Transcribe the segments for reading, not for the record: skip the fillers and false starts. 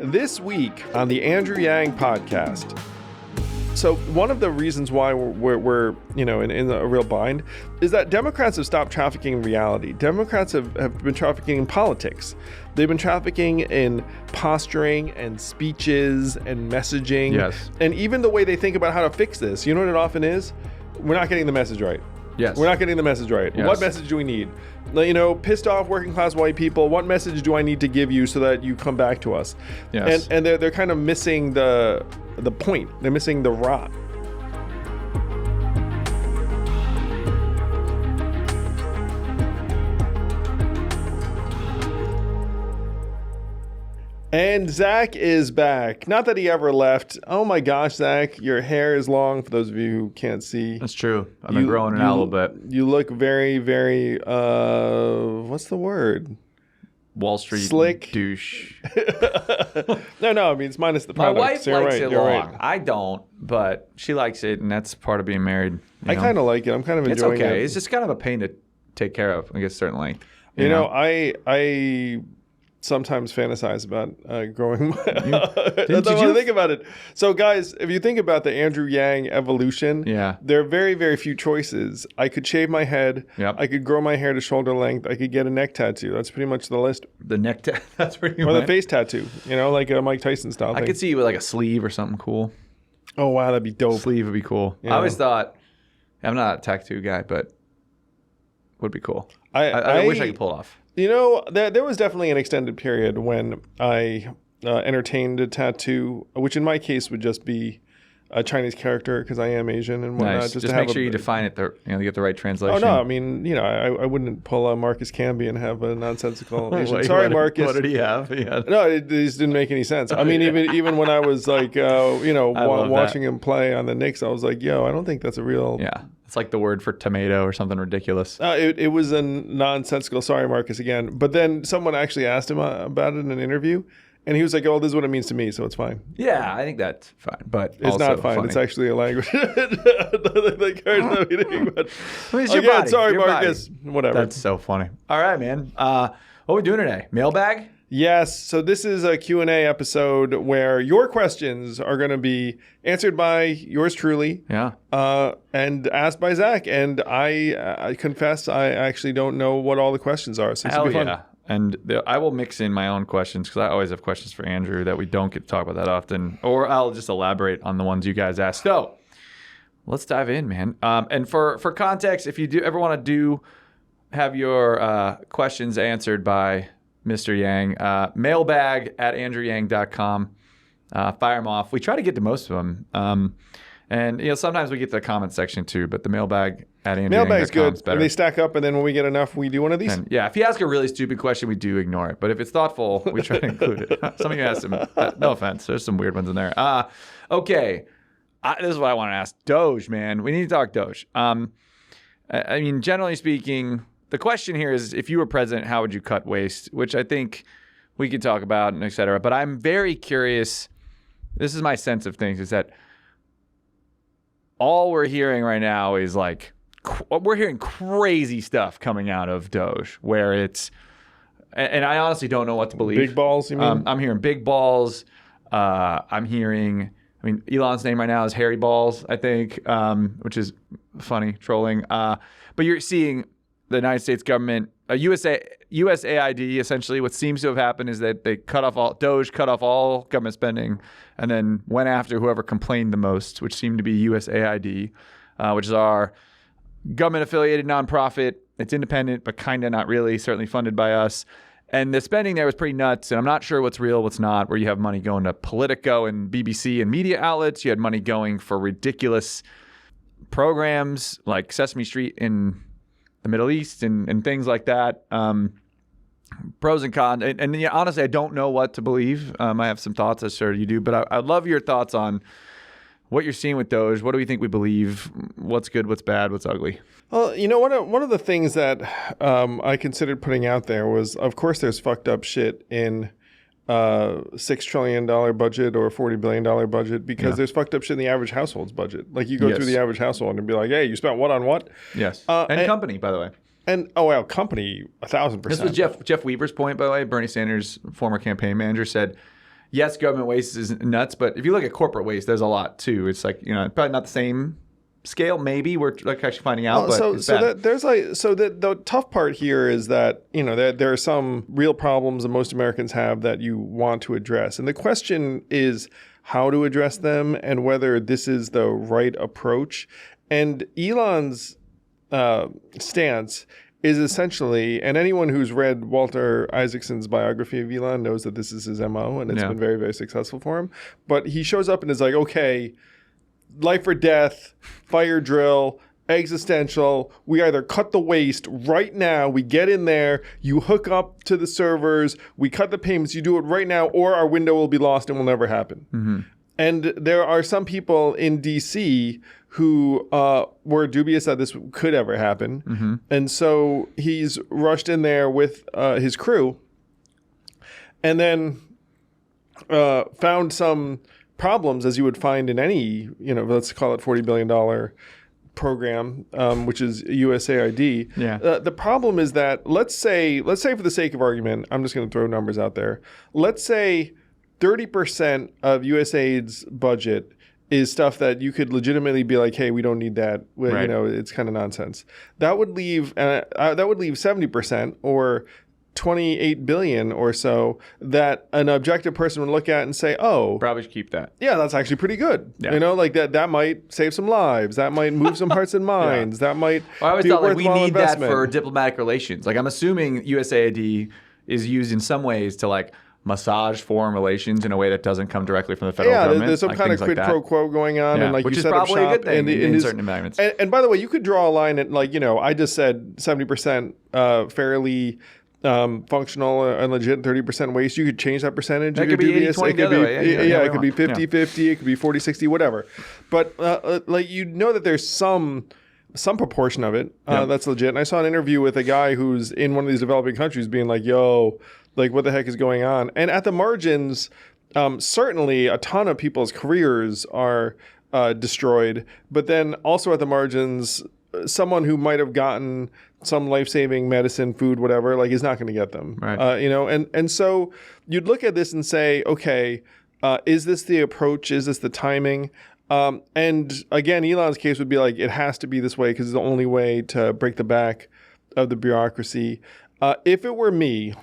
This week on the Andrew Yang podcast. So one of the reasons why we're in a real bind is that Democrats have stopped trafficking in reality. Democrats have been trafficking in politics. They've been trafficking in posturing and speeches and messaging. Yes. And even the way they think about how to fix this. You know what it often is? We're not getting the message right. Yes. We're not getting the message right. Yes. What message do we need? Pissed off working class white people. What message do I need to give you so that you come back to us? Yes. And they're kind of missing the point. They're missing the rot. And Zach is back. Not that he ever left. Oh my gosh, Zach, your hair is long. For those of you who can't see, That's true. I've been growing it out a little bit. You look very, very. What's the word? Wall Street Slick douche. No. I mean, it's minus the My product. wife So likes you're it right, long. you're right. I don't, but she likes it, and that's part of being married. I kind of like it. I'm kind of It's enjoying okay. it. It's just kind of a pain to take care of, I guess, certainly. You know, I sometimes fantasize about growing. That's how I think about it. So, guys, if you think about the Andrew Yang evolution, there are very, very few choices. I could shave my head. Yep. I could grow my hair to shoulder length. I could get a neck tattoo. That's pretty much the list. The neck that's pretty Or much. the face tattoo, like a Mike Tyson style I thing. could see you with like a sleeve or something cool. Oh, wow, that'd be dope. Sleeve would be cool. Yeah. I always thought, I'm not a tattoo guy, but would be cool. I wish I could pull it off. There was definitely an extended period when I entertained a tattoo, which in my case would just be a Chinese character because I am Asian and whatnot. Nice. Just Just to make have sure you define it. You get the right translation. Oh no, I mean, I wouldn't pull a Marcus Camby and have a nonsensical Asian. Wait, Sorry, Marcus. What did he have? No, it just didn't make any sense. I mean, even when I was like, watching him play on the Knicks, I was like, I don't think that's a real. Yeah, it's like the word for tomato or something ridiculous. It was a nonsensical. Sorry, Marcus, again. But then someone actually asked him about it in an interview. And he was like, "Oh, this is what it means to me, so it's fine." Yeah, I think that's fine, but it's also not fine. funny. It's actually a language. It's your body. Sorry, Your Marcus. body. Whatever. That's so funny. All right, man. What are we doing today? Mailbag? Yes. So this is a Q&A episode where your questions are going to be answered by yours truly. Yeah. And asked by Zach. And I confess I actually don't know what all the questions are. So it's going to be fun. Yeah. And I will mix in my own questions because I always have questions for Andrew that we don't get to talk about that often. Or I'll just elaborate on the ones you guys ask. So let's dive in, man. And for context, if you do ever want to have your questions answered by Mr. Yang, mailbag@andrewyang.com. Fire them off. We try to get to most of them. And sometimes we get to the comment section too, but the mailbag at andrewyang.com Mailbag's good. is better. They stack up, and then when we get enough, we do one of these. And if you ask a really stupid question, we do ignore it. But if it's thoughtful, we try to include it. Some of you asked them. No offense. There's some weird ones in there. Okay. This is what I want to ask. DOGE, man. We need to talk DOGE. I mean, generally speaking, the question here is, if you were president, how would you cut waste? Which I think we could talk about, and et cetera. But I'm very curious. This is my sense of things, is that all we're hearing right now is like, we're hearing crazy stuff coming out of DOGE, where it's, and I honestly don't know what to believe. Big balls, you mean? I'm hearing big balls. I'm hearing, Elon's name right now is Harry Balls, I think, which is funny, trolling. But you're seeing the United States government, USAID, essentially, what seems to have happened is that DOGE cut off all government spending and then went after whoever complained the most, which seemed to be USAID, which is our government-affiliated nonprofit. It's independent, but kind of not really, certainly funded by us. And the spending there was pretty nuts, and I'm not sure what's real, what's not, where you have money going to Politico and BBC and media outlets. You had money going for ridiculous programs like Sesame Street in the Middle East and things like that. Pros and cons. And honestly, I don't know what to believe. I have some thoughts, I'm sure you do, but I'd love your thoughts on what you're seeing with DOGE. What do we think we believe? What's good, what's bad, what's ugly? Well, one of the things that I considered putting out there was, of course, there's fucked up shit in $6 trillion budget or $40 billion budget because there's fucked up shit in the average household's budget. Like you go through the average household and be like, hey, you spent what on what? Yes. And company, by the way. And company, 1,000%. This was Jeff Weaver's point, by the way. Bernie Sanders' former campaign manager said, yes, government waste is nuts, but if you look at corporate waste, there's a lot too. It's like, probably not the same scale. Maybe we're like actually finding out, but it's bad. The tough part here is that there are some real problems that most Americans have that you want to address, and the question is how to address them and whether this is the right approach. And Elon's stance is essentially, and anyone who's read Walter Isaacson's biography of Elon knows that this is his MO, and it's been very, very successful for him. But he shows up and is like, okay, life or death, fire drill, existential. We either cut the waste right now, we get in there, you hook up to the servers, we cut the payments, you do it right now, or our window will be lost and will never happen. Mm-hmm. And there are some people in DC who were dubious that this could ever happen. Mm-hmm. And so he's rushed in there with his crew and then found some problems, as you would find in any, let's call it $40 billion program, which is USAID. Yeah. The problem is that, let's say for the sake of argument, I'm just going to throw numbers out there. Let's say 30% of USAID's budget is stuff that you could legitimately be like, hey, we don't need that. Right. It's kind of nonsense. That would leave 70% or 28 billion or so that an objective person would look at and say, oh, probably should keep that. Yeah, that's actually pretty good. Yeah. That might save some lives. That might move some hearts and minds. That might I always be thought a like we worthwhile need investment. that for diplomatic relations. Like I'm assuming USAID is used in some ways to like massage foreign relations in a way that doesn't come directly from the federal government. There's some kind of quid pro quo going on, and which you is set probably up shop a good thing in certain environments. And by the way, you could draw a line at I just said 70% fairly functional and legit, 30% waste. You could change that percentage. That could be 80-20 the other way. It could be 50-50. It could be 40-60, whatever. But that there's some proportion of it that's legit. And I saw an interview with a guy who's in one of these developing countries being like, yo, like what the heck is going on? And at the margins, certainly a ton of people's careers are destroyed. But then also at the margins, someone who might have gotten some life-saving medicine, food, whatever, like is not going to get them. Right. And so you'd look at this and say, okay, is this the approach? Is this the timing? And again, Elon's case would be like, it has to be this way because it's the only way to break the back of the bureaucracy. If it were me,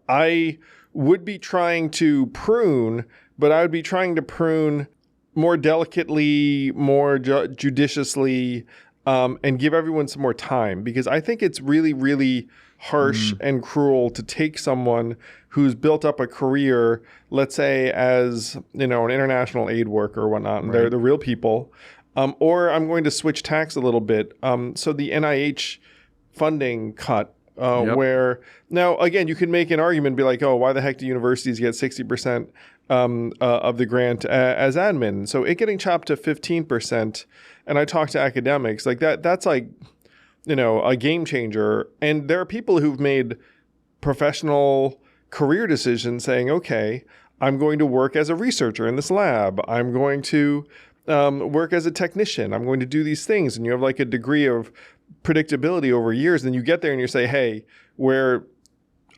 I would be trying to prune, but I would be trying to prune more delicately, more judiciously, and give everyone some more time, because I think it's really, really harsh and cruel to take someone who's built up a career, let's say as, an international aid worker or whatnot, and they're the real people, or I'm going to switch tacks a little bit. So the NIH funding cut, where now, again, you can make an argument and be like, oh, why the heck do universities get 60% of the grant as admin? So it getting chopped to 15%. And I talk to academics like that's like, a game changer. And there are people who've made professional career decisions saying, okay, I'm going to work as a researcher in this lab. I'm going to work as a technician. I'm going to do these things. And you have like a degree of predictability over years. And you get there and you say, hey, we're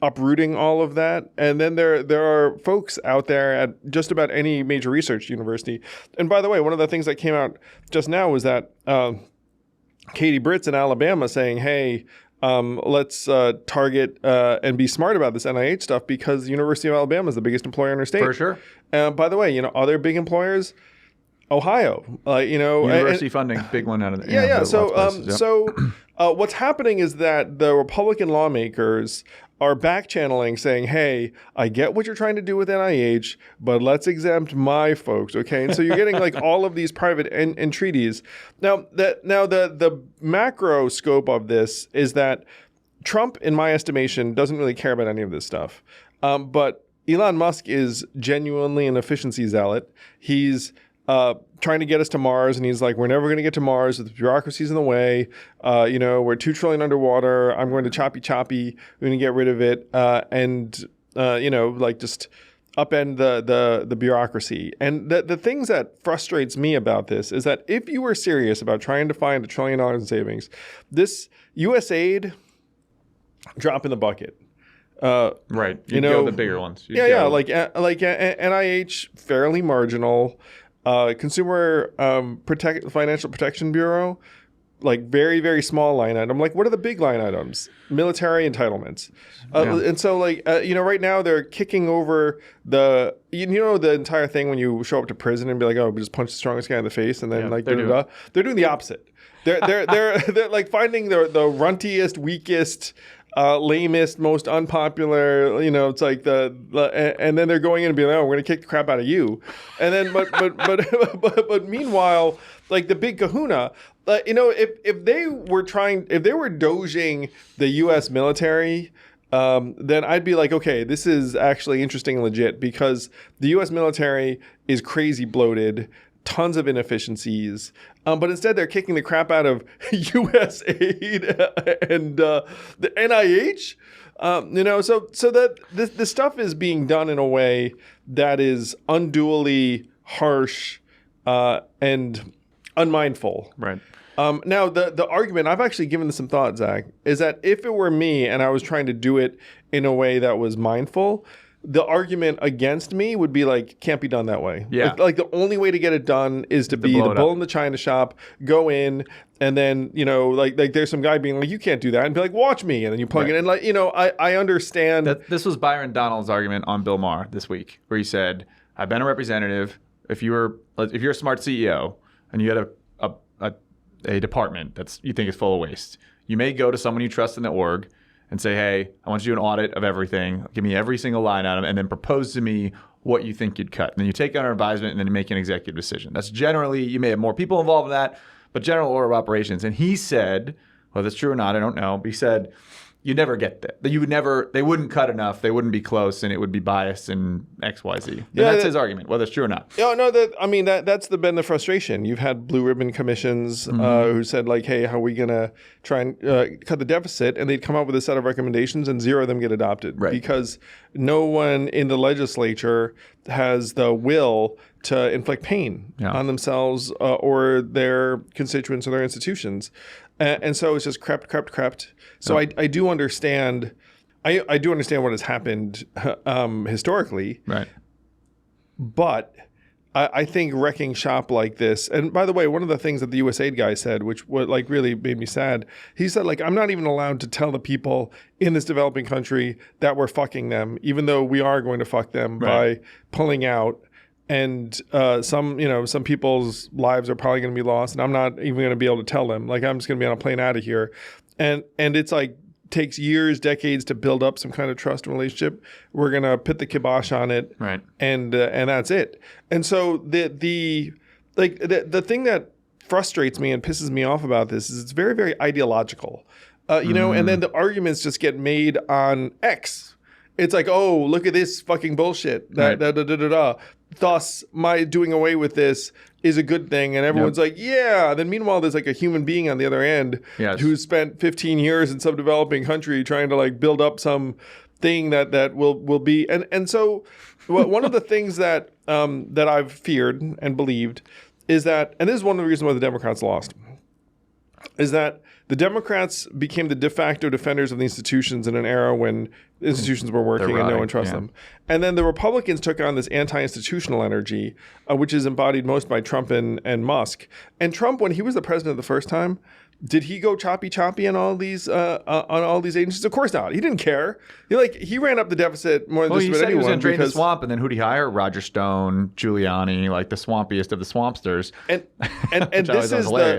uprooting all of that. And then there are folks out there at just about any major research university. And by the way, one of the things that came out just now was that Katie Britt's in Alabama saying, hey, let's target and be smart about this NIH stuff because the University of Alabama is the biggest employer in our state. For sure. By the way, other big employers, Ohio, university funding, big one out of there. So what's happening is that the Republican lawmakers are back channeling saying, hey, I get what you're trying to do with NIH, but let's exempt my folks. Okay. And so you're getting like all of these private entreaties. Now the macro scope of this is that Trump, in my estimation, doesn't really care about any of this stuff. But Elon Musk is genuinely an efficiency zealot. He's trying to get us to Mars, and he's like, we're never going to get to Mars. The bureaucracy's in the way. We're $2 trillion underwater. I'm going to choppy. We're going to get rid of it, and just upend the bureaucracy. And the things that frustrates me about this is that if you were serious about trying to find $1 trillion in savings, this USAID drop in the bucket. Right. You go the bigger ones. Like NIH, fairly marginal. Consumer Financial Protection Bureau, like very, very small line item. Like, what are the big line items? Military entitlements. And so, right now they're kicking over the entire thing when you show up to prison and be like, oh, we just punch the strongest guy in the face, and then they're doing the opposite. They're like finding the runtiest, weakest, lamest, most unpopular. It's like and then they're going in and being like, oh, we're gonna kick the crap out of you, and then but meanwhile, like the big kahuna. If they were doging the U.S. military, then I'd be like, okay, this is actually interesting and legit, because the U.S. military is crazy bloated, tons of inefficiencies, but instead they're kicking the crap out of U.S. aid and the NIH. So that this stuff is being done in a way that is unduly harsh and unmindful. Right. Now, the argument, I've actually given this some thought, Zach, is that if it were me and I was trying to do it in a way that was mindful, the argument against me would be like, can't be done that way. Yeah. Like the only way to get it done is to be the bull in the china shop, go in, and then, like there's some guy being like, you can't do that, and be like, watch me, and then you plug it in. Like, I understand. This was Byron Donald's argument on Bill Maher this week, where he said, I've been a representative. If you're a smart CEO and you had a department that's you think is full of waste, you may go to someone you trust in the org and say, hey, I want you to do an audit of everything. Give me every single line item, and then propose to me what you think you'd cut. And then you take it under advisement, and then you make an executive decision. That's generally, you may have more people involved in that, but general order of operations. And he said, whether it's true or not, I don't know, but he said, you never get that. They wouldn't cut enough. They wouldn't be close, and it would be biased and X, Y, Z. That's his argument, whether it's true or not. That's been the frustration. You've had blue ribbon commissions who said like, hey, how are we going to try and cut the deficit? And they'd come up with a set of recommendations, and zero of them get adopted because no one in the legislature has the will to inflict pain on themselves or their constituents or their institutions. And so it's just crept. So I do understand. I do understand what has happened historically. Right. But I think wrecking shop like this, and by the way, one of the things that the USAID guy said, which like really made me sad, he said like, I'm not even allowed to tell the people in this developing country that we're fucking them, even though we are going to fuck them by pulling out. And some people's lives are probably going to be lost, and I'm not even going to be able to tell them. Like, I'm just going to be on a plane out of here. And it's like takes years, decades to build up some kind of trust and relationship. We're going to put the kibosh on it, right? And that's it. And so the thing that frustrates me and pisses me off about this is it's very, very ideological, and then the arguments just get made on X. It's like, oh, look at this fucking bullshit. Thus, my doing away with this is a good thing. And everyone's like, yeah. Then meanwhile, there's like a human being on the other end who spent 15 years in some developing country trying to like build up some thing that will be. And so one of the things that I've feared and believed is that, and this is one of the reasons why the Democrats lost, is that the Democrats became the de facto defenders of the institutions in an era when institutions were working and no one trusts them. And then the Republicans took on this anti-institutional energy, which is embodied most by Trump and Musk. And Trump, when he was the president the first time, did he go choppy on all these agencies? Of course not. He didn't care. He ran up the deficit more than just about anyone. He was going to drain the swamp, and then who'd he hire? Roger Stone, Giuliani, like the swampiest of the swampsters. And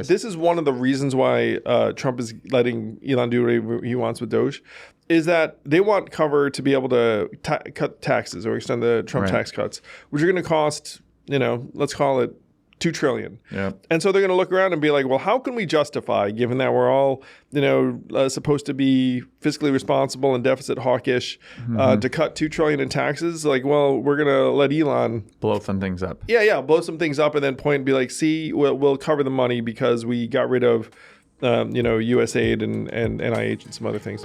this is one of the reasons why Trump is letting Elon do whatever he wants with DOGE, is that they want cover to be able to cut taxes or extend the Trump tax cuts, which are going to cost, let's call it $2 trillion. Yeah. And so they're going to look around and be like, well, how can we justify, given that we're all, supposed to be fiscally responsible and deficit hawkish, to cut $2 trillion in taxes? Like, well, we're going to let Elon blow some things up. Yeah, blow some things up and then point and be like, see, we'll cover the money because we got rid of, USAID and NIH and some other things.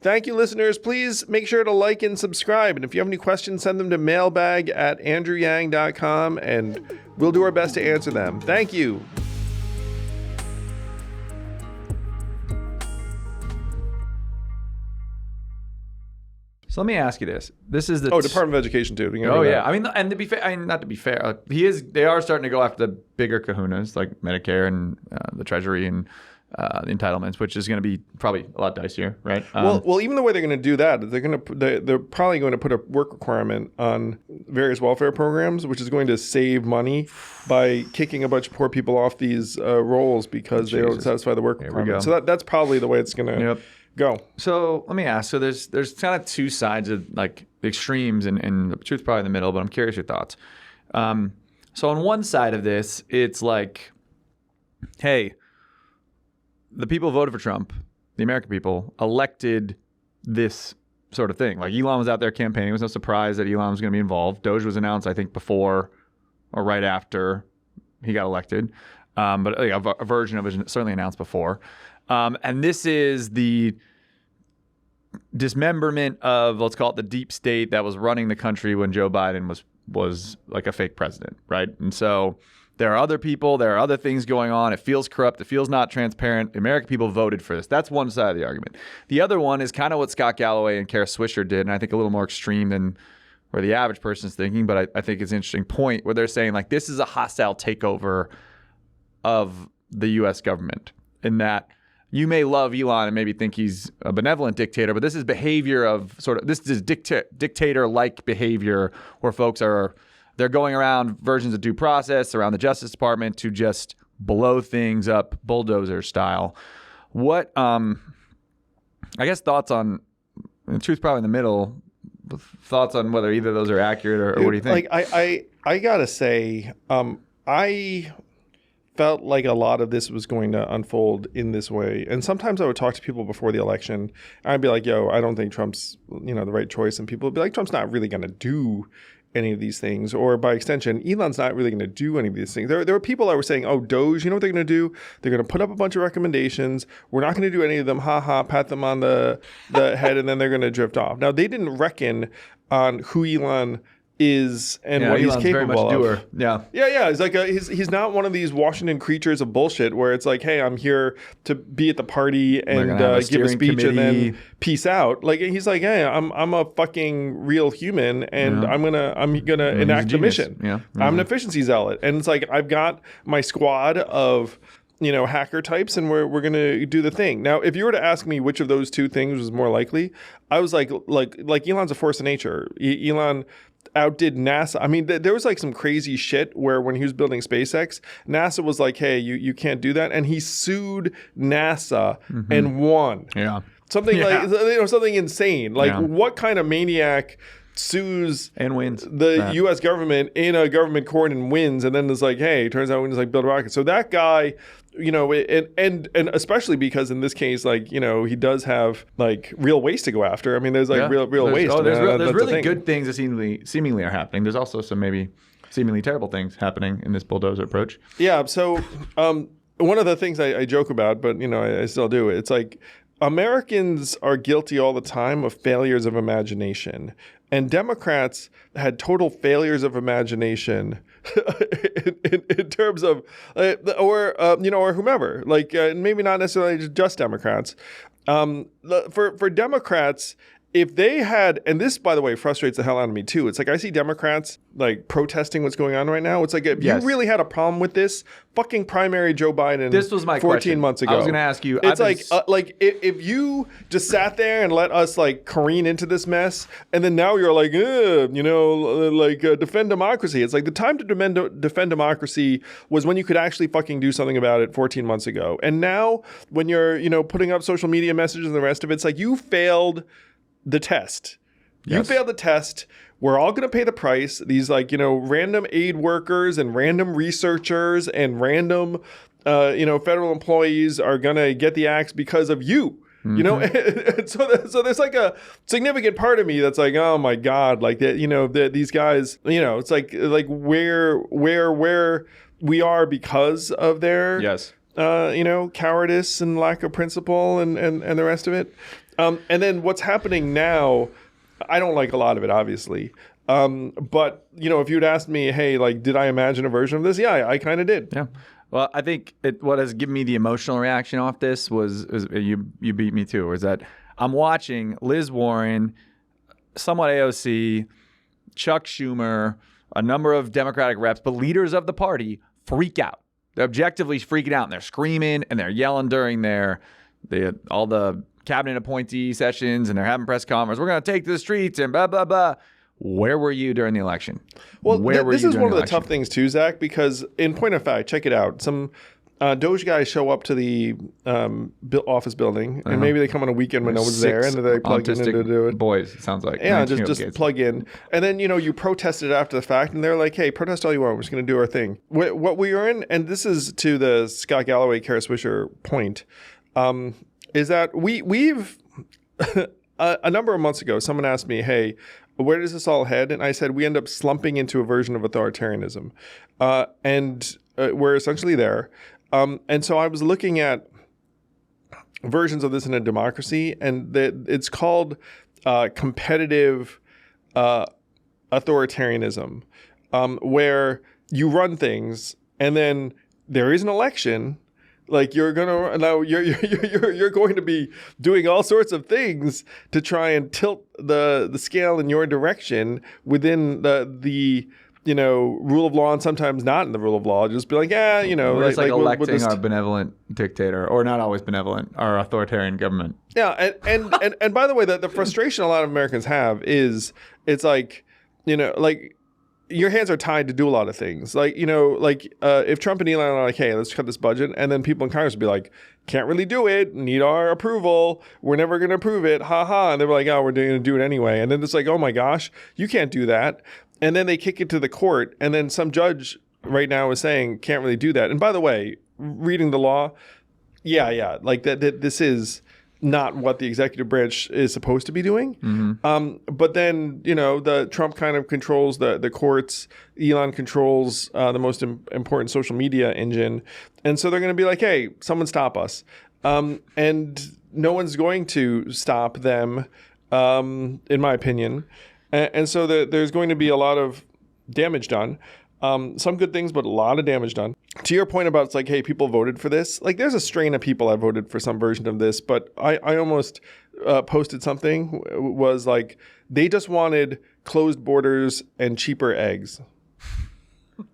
Thank you, listeners. Please make sure to like and subscribe. And if you have any questions, send them to mailbag@andrewyang.com, and we'll do our best to answer them. Thank you. So let me ask you this. This is the Department of Education too. Oh yeah. I mean, and to be fair, not to be fair, they are starting to go after the bigger kahunas like Medicare and the Treasury and the entitlements, which is going to be probably a lot dicier, right? Well, even the way they're going to do that, they're probably going to put a work requirement on various welfare programs, which is going to save money by kicking a bunch of poor people off these rolls because they don't satisfy the work requirement. So that's probably the way it's going to go. So let me ask. So there's kind of two sides of like the extremes, and the truth's probably in the middle. But I'm curious your thoughts. So on one side of this, it's like, hey, the people who voted for Trump, the American people, elected this sort of thing. Like Elon was out there campaigning. It was no surprise that Elon was going to be involved. DOGE was announced, I think, before or right after he got elected. But like, a version of it was certainly announced before. And this is the dismemberment of, let's call it the deep state that was running the country when Joe Biden was like a fake president, right? And so there are other people, there are other things going on. It feels corrupt. It feels not transparent. The American people voted for this. That's one side of the argument. The other one is kind of what Scott Galloway and Kara Swisher did, and I think a little more extreme than where the average person is thinking, but I think it's an interesting point where they're saying like this is a hostile takeover of the U.S. government in that you may love Elon and maybe think he's a benevolent dictator, but this is behavior of this is dictator-like behavior where folks they're going around versions of due process around the Justice Department to just blow things up bulldozer style. What, I guess thoughts on, the truth's probably in the middle, thoughts on whether either of those are accurate or what do you think? Like I gotta say, I felt like a lot of this was going to unfold in this way. And sometimes I would talk to people before the election and I'd be like, yo, I don't think Trump's, the right choice. And people would be like, Trump's not really going to do any of these things, or by extension, Elon's not really going to do any of these things. There were people that were saying, oh, DOGE, you know what they're going to do? They're going to put up a bunch of recommendations. We're not going to do any of them. Pat them on the head, and then they're going to drift off. Now, they didn't reckon on who Elon is and what Elon's he's capable very much of. Doer. Yeah. He's like he's not one of these Washington creatures of bullshit where it's like, hey, I'm here to be at the party and give a speech and then peace out. Like he's like, hey, I'm a fucking real human and I'm gonna enact the mission. Yeah. Mm-hmm. I'm an efficiency zealot, and it's like I've got my squad of hacker types, and we're gonna do the thing. Now, if you were to ask me which of those two things was more likely, I was like Elon's a force of nature. Elon outdid NASA. I mean, there was like some crazy shit where when he was building SpaceX, NASA was like, hey, you can't do that. And he sued NASA and won. Yeah. Something like, something insane. Like what kind of maniac sues and wins the U.S. government in a government court and wins, and then it's like, hey, it turns out we just like build rockets. So that guy, and especially because in this case, like, he does have like real waste to go after. I mean, there's like real waste. There's really good things that seemingly are happening. There's also some maybe seemingly terrible things happening in this bulldozer approach. Yeah. So one of the things I joke about, but I still do, it's like Americans are guilty all the time of failures of imagination. And Democrats had total failures of imagination in terms of, or whomever, like maybe not necessarily just Democrats. For Democrats, if they had, and this, by the way, frustrates the hell out of me too. It's like I see Democrats like protesting what's going on right now. It's like if you really had a problem with this, fucking primary Joe Biden. This was my 14 question. months ago. I was going to ask you. It's like if you just sat there and let us like careen into this mess, and then now you're like, defend democracy. It's like the time to defend democracy was when you could actually fucking do something about it 14 months ago. And now when you're putting up social media messages and the rest of it, it's like you failed the test. You failed the test. We're all going to pay the price. These random aid workers and random researchers and random, federal employees are going to get the axe because of you. So there's like a significant part of me that's like, oh my God, like that, these guys, it's like where we are because of their, cowardice and lack of principle and the rest of it. And then what's happening now, I don't like a lot of it, obviously. But, if you'd asked me, hey, like, did I imagine a version of this? Yeah, I kind of did. Yeah. Well, I think what has given me the emotional reaction off this was you beat me too, was that I'm watching Liz Warren somewhat AOC, Chuck Schumer, a number of Democratic reps, but leaders of the party freak out. They're objectively freaking out, and they're screaming and they're yelling during all the cabinet appointee sessions, and they're having press conferences. We're going to take to the streets and blah, blah, blah. Where were you during the election? Well, this is one of the tough things too, Zach, because in point of fact, check it out. Some DOGE guys show up to the office building, and maybe they come on a weekend when no one's there, and they plug in to do it. Boys, it sounds like. Yeah, just plug in. And then, you protested after the fact, and they're like, hey, protest all you want. We're just going to do our thing. What we are in, and this is to the Scott Galloway, Kara Swisher point, is that we've a number of months ago, someone asked me, hey, where does this all head? And I said, we end up slumping into a version of authoritarianism. And we're essentially there. And so I was looking at versions of this in a democracy, and it's called competitive authoritarianism, where you run things and then there is an election. Like you're going to be doing all sorts of things to try and tilt the scale in your direction within the rule of law, and sometimes not in the rule of law. Just be like, it's like electing our benevolent dictator, or not always benevolent, our authoritarian government. Yeah, and by the way, the frustration a lot of Americans have is it's like, your hands are tied to do a lot of things. If Trump and Elon are like, hey, let's cut this budget, and then people in Congress would be like, can't really do it, need our approval, we're never going to approve it, ha. And they were like, oh, we're going to do it anyway. And then it's like, oh my gosh, you can't do that. And then they kick it to the court, and then some judge right now is saying, can't really do that. And by the way, reading the law, that this is not what the executive branch is supposed to be doing. Mm-hmm. But then, the Trump kind of controls the courts. Elon controls the most important social media engine. And so they're going to be like, hey, someone stop us. And no one's going to stop them, in my opinion. And so there's going to be a lot of damage done. Some good things, but a lot of damage done. To your point about it's like, hey, people voted for this. Like, there's a strain of people that voted for some version of this, but I almost posted something, was like, they just wanted closed borders and cheaper eggs.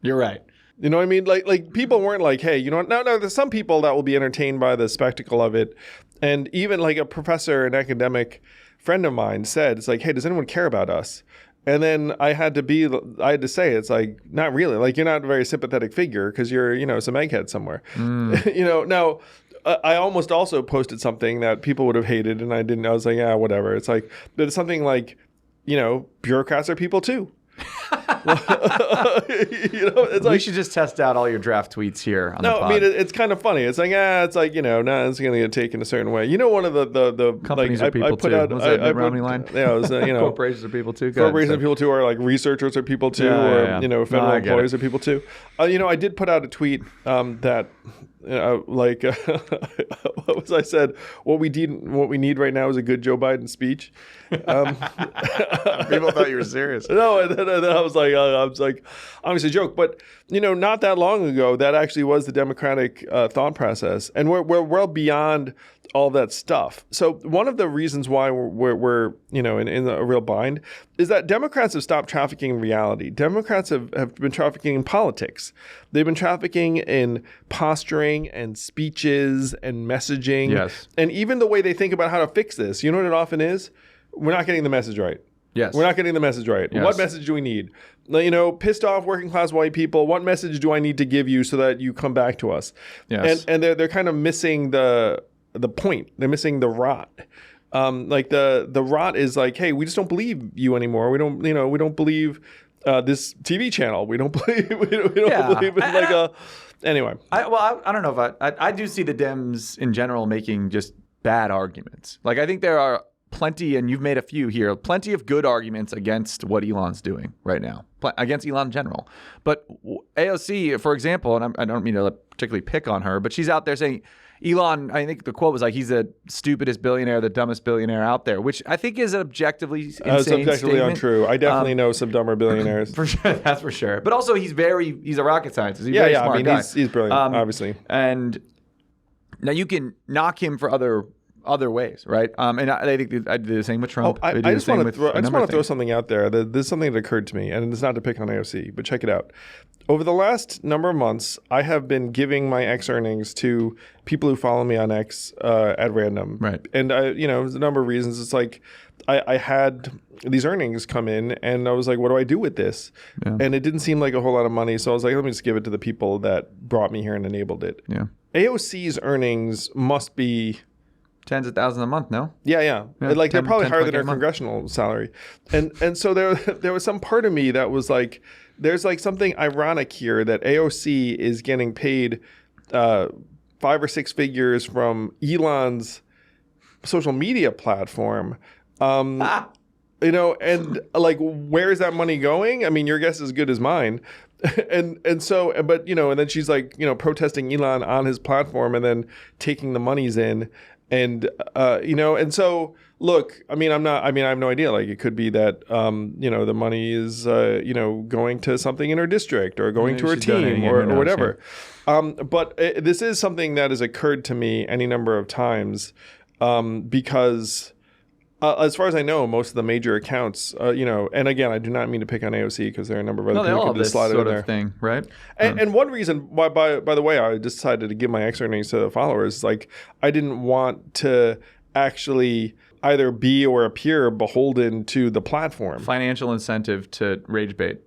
You're right. You know what I mean? Like people weren't like, hey, no, there's some people that will be entertained by the spectacle of it. And even like a professor, an academic friend of mine said, it's like, hey, does anyone care about us? And then I had to say, it's like, not really. Like, you're not a very sympathetic figure because you're, some egghead somewhere. Now, I almost also posted something that people would have hated, and I didn't. I was like, yeah, whatever. It's like, but it's something like, bureaucrats are people too. It's like, we should just test out all your draft tweets here on the pod. I mean, it's kind of funny. It's like, it's like, it's going to get taken a certain way. One of the companies like, are people I put too. out, Was that I Romney line? Yeah, it was, corporations are people too. Corporations are people too, or like researchers are people too, federal employees are people too. I did put out a tweet that. What was I said? What we need right now is a good Joe Biden speech. People thought you were serious. No, and then I was like, obviously a joke, but not that long ago, that actually was the Democratic thought process, and we're well beyond all that stuff. So one of the reasons why we're in a real bind is that Democrats have stopped trafficking in reality. Democrats have been trafficking in politics. They've been trafficking in posturing and speeches and messaging. Yes. And even the way they think about how to fix this. You know what it often is? We're not getting the message right. Yes. We're not getting the message right. Yes. What message do we need? Pissed off working class white people, what message do I need to give you so that you come back to us? Yes. And they're kind of missing the point. They're missing the rot. The rot is like, hey, we just don't believe you anymore. We don't believe this TV channel. We don't believe believe in anyway. I don't know if I do see the Dems in general making just bad arguments. Like, I think there are plenty, and you've made a few here, plenty of good arguments against what Elon's doing right now, against Elon in general. But AOC, for example, and I don't mean to particularly pick on her, but she's out there saying, Elon, I think the quote was like, he's the stupidest billionaire, the dumbest billionaire out there, which I think is an objectively insane it's objectively statement. Untrue. I definitely know some dumber billionaires. For sure, that's for sure. But also, he's a rocket scientist. He's a very smart guy. He's brilliant, obviously. And now you can knock him for other other ways, right? And I think I do the same with Trump. I just want to throw something out there. This is something that occurred to me, and it's not to pick on AOC, but check it out. Over the last number of months, I have been giving my X earnings to people who follow me on X at random. Right. And there's a number of reasons. It's like I had these earnings come in, and I was like, what do I do with this? Yeah. And it didn't seem like a whole lot of money, so I was like, let me just give it to the people that brought me here and enabled it. Yeah. AOC's earnings must be tens of thousands a month, no? Yeah. Like 10, they're probably higher than her congressional salary. And so there was some part of me that was like, there's like something ironic here that AOC is getting paid 5 or 6 figures from Elon's social media platform. And like, where is that money going? I mean, your guess is as good as mine. and so, but, and then she's like, protesting Elon on his platform and then taking the monies in. And, and so, look, I have no idea. Like, it could be that, the money is, going to something in her district or going to her team or whatever. But this is something that has occurred to me any number of times because as far as I know, most of the major accounts, and again, I do not mean to pick on AOC because there are a number of other people who could just slide in there. Thing, right? And one reason why, by the way, I decided to give my X earnings to the followers, like I didn't want to actually either be or appear beholden to the platform. Financial incentive to rage bait,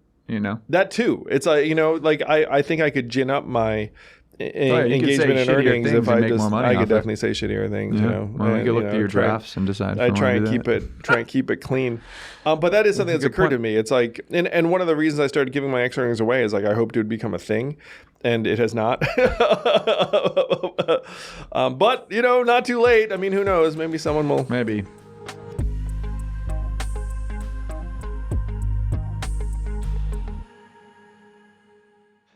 That too. It's like, I think I could gin up my engagement and earnings if I could definitely say shittier things. Well, you could look through your drafts and decide. I try and keep it clean. But that is something that's occurred to me. It's like, and one of the reasons I started giving my X earnings away is like I hoped it would become a thing, and it has not. But not too late. I mean, who knows? Maybe someone will. Maybe.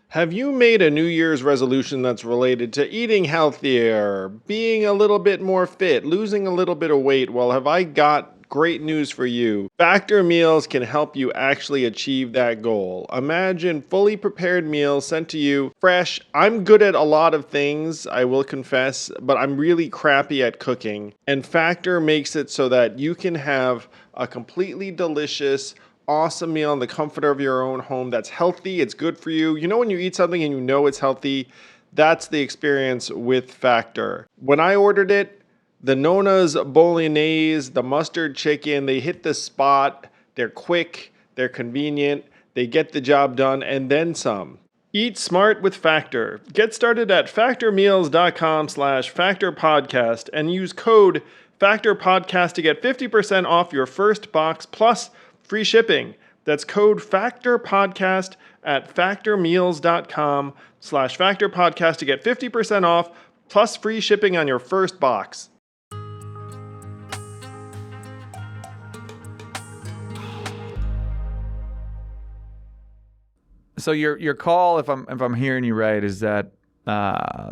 Have you made a New Year's resolution that's related to eating healthier, being a little bit more fit, losing a little bit of weight? Well, have I got great news for you. Factor meals can help you actually achieve that goal. Imagine fully prepared meals sent to you fresh. I'm good at a lot of things, I will confess, but I'm really crappy at cooking. And Factor makes it so that you can have a completely delicious, awesome meal in the comfort of your own home that's healthy, it's good for you. You know when you eat something and you know it's healthy? That's the experience with Factor. When I ordered it, the Nona's Bolognese, the mustard chicken, they hit the spot. They're quick, they're convenient, they get the job done, and then some. Eat smart with Factor. Get started at factormeals.com/factorpodcast and use code FACTORPODCAST to get 50% off your first box plus free shipping. That's code FACTORPODCAST at factormeals.com/factorpodcast to get 50% off plus free shipping on your first box. So your call, if I'm hearing you right, is that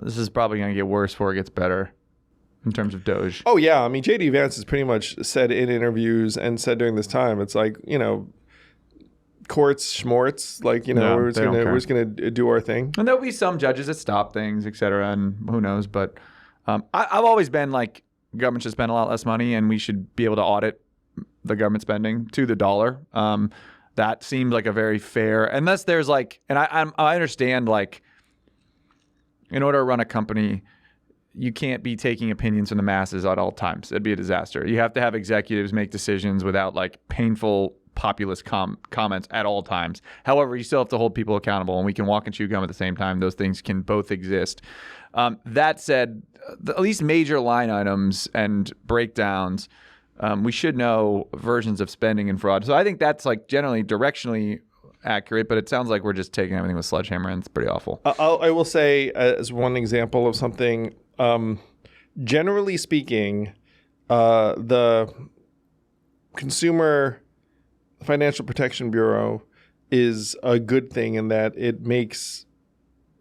this is probably going to get worse before it gets better in terms of DOGE. Oh yeah, I mean JD Vance has pretty much said in interviews and said during this time, it's like courts, schmorts, like we're just gonna do our thing. And there'll be some judges that stop things, et cetera, and who knows. But I've always been like, government should spend a lot less money, and we should be able to audit the government spending to the dollar. That seems like a very fair, unless there's like, and I understand like, in order to run a company, you can't be taking opinions from the masses at all times. It'd be a disaster. You have to have executives make decisions without like painful populist comments at all times. However, you still have to hold people accountable, and we can walk and chew gum at the same time. Those things can both exist. That said, at least major line items and breakdowns, we should know versions of spending and fraud. So I think that's like generally directionally accurate, but it sounds like we're just taking everything with sledgehammer, and it's pretty awful. I will say, as one example of something, generally speaking, the Consumer Financial Protection Bureau is a good thing in that it makes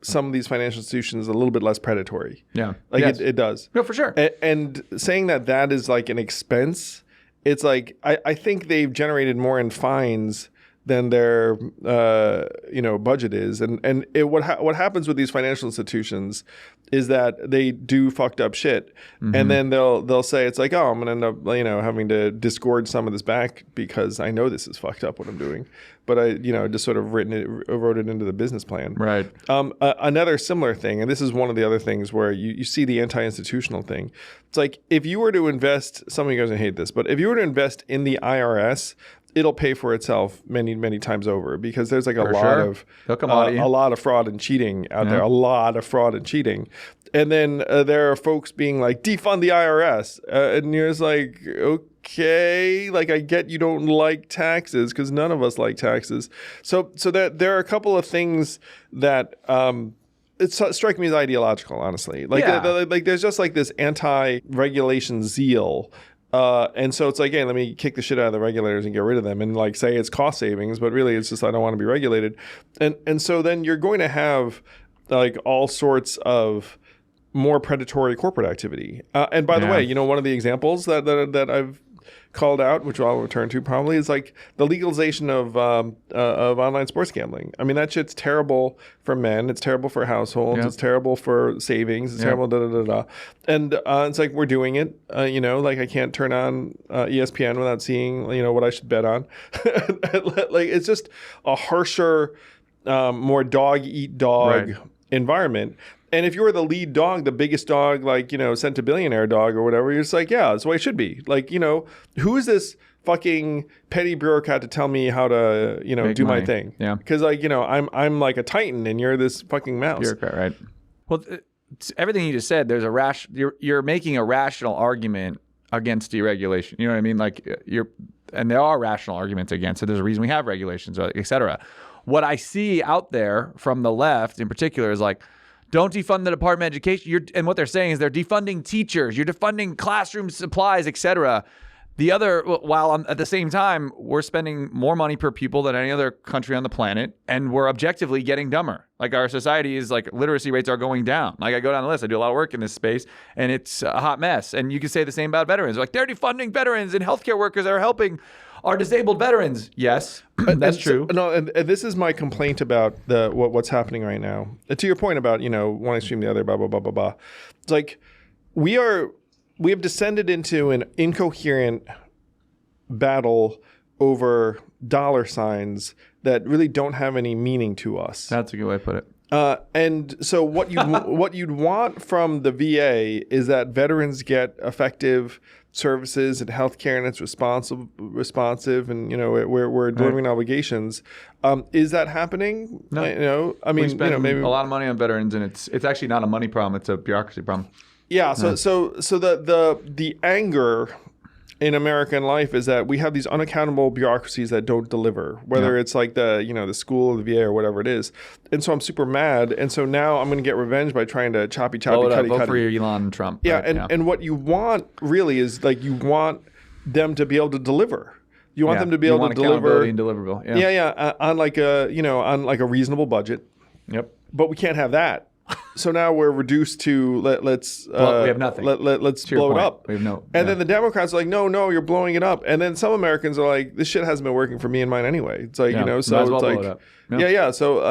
some of these financial institutions a little bit less predatory. Yeah. Like yes. it does. No, for sure. And saying that is like an expense, it's like, I think they've generated more in fines than their budget is. And what happens with these financial institutions is that they do fucked up shit, and then they'll say it's like, oh, I'm gonna end up having to disgorge some of this back because I know this is fucked up what I'm doing, but I just sort of wrote it into the business plan. Right. Another similar thing, and this is one of the other things where you see the anti-institutional thing. It's like if you were to invest, some of you guys are gonna hate this, but if you were to invest in the IRS, it'll pay for itself many, many times over because there's like a lot of fraud and cheating out there, a lot of fraud and cheating. And then there are folks being like, defund the IRS. And you're just like, okay, like I get you don't like taxes because none of us like taxes. So that there are a couple of things that it strike me as ideological, honestly. Like, like there's just like this anti-regulation zeal. And so it's like, hey, let me kick the shit out of the regulators and get rid of them and like say it's cost savings, but really it's just I don't want to be regulated. And so then you're going to have like all sorts of more predatory corporate activity. And by the way, one of the examples that I've called out, which I'll return to probably, is like the legalization of online sports gambling. I mean, that shit's terrible for men. It's terrible for households. Yep. It's terrible for savings. It's terrible, And it's like we're doing it. Like I can't turn on ESPN without seeing, what I should bet on. Like it's just a harsher, more dog eat dog environment. And if you were the lead dog, the biggest dog, like, centibillionaire dog or whatever, you're just like, yeah, that's the way it should be. Like, who is this fucking petty bureaucrat to tell me how to, do my thing? Yeah. Because like, I'm like a titan and you're this fucking mouse. Bureaucrat, right? Well, everything you just said, there's you're making a rational argument against deregulation. You know what I mean? Like and there are rational arguments against it. There's a reason we have regulations, et cetera. What I see out there from the left in particular is like, don't defund the Department of Education. And what they're saying is they're defunding teachers. You're defunding classroom supplies, et cetera. While at the same time, we're spending more money per pupil than any other country on the planet, and we're objectively getting dumber. Like our society is like literacy rates are going down. Like I go down the list, I do a lot of work in this space, and it's a hot mess. And you can say the same about veterans. Like they're defunding veterans and healthcare workers that are helping our disabled veterins. Yes, that's true. And this is my complaint about what's happening right now. To your point about one extreme, the other, blah blah blah blah blah. It's like we have descended into an incoherent battle over dollar signs that really don't have any meaning to us. That's a good way to put it. And so what you'd want from the VA is that veterans get effective services and healthcare, and it's responsive, and we're delivering obligations. Is that happening? No. I mean, we spend maybe a lot of money on veterans, and it's actually not a money problem; it's a bureaucracy problem. Yeah. So the anger in American life is that we have these unaccountable bureaucracies that don't deliver, whether it's like the school or the VA or whatever it is. And so I'm super mad. And so now I'm going to get revenge by trying to choppy, cutty. Vote for your Elon Trump. Yeah. Right? And what you want really is like, you want them to be able to deliver. You want them to be able to deliver. And deliverable. On like a reasonable budget. Yep. But we can't have that. So now we're reduced to we have nothing. Let's blow it up. We have then the Democrats are like, no, you're blowing it up. And then some Americans are like, this shit hasn't been working for me and mine anyway. It's like so it's like blow it up. So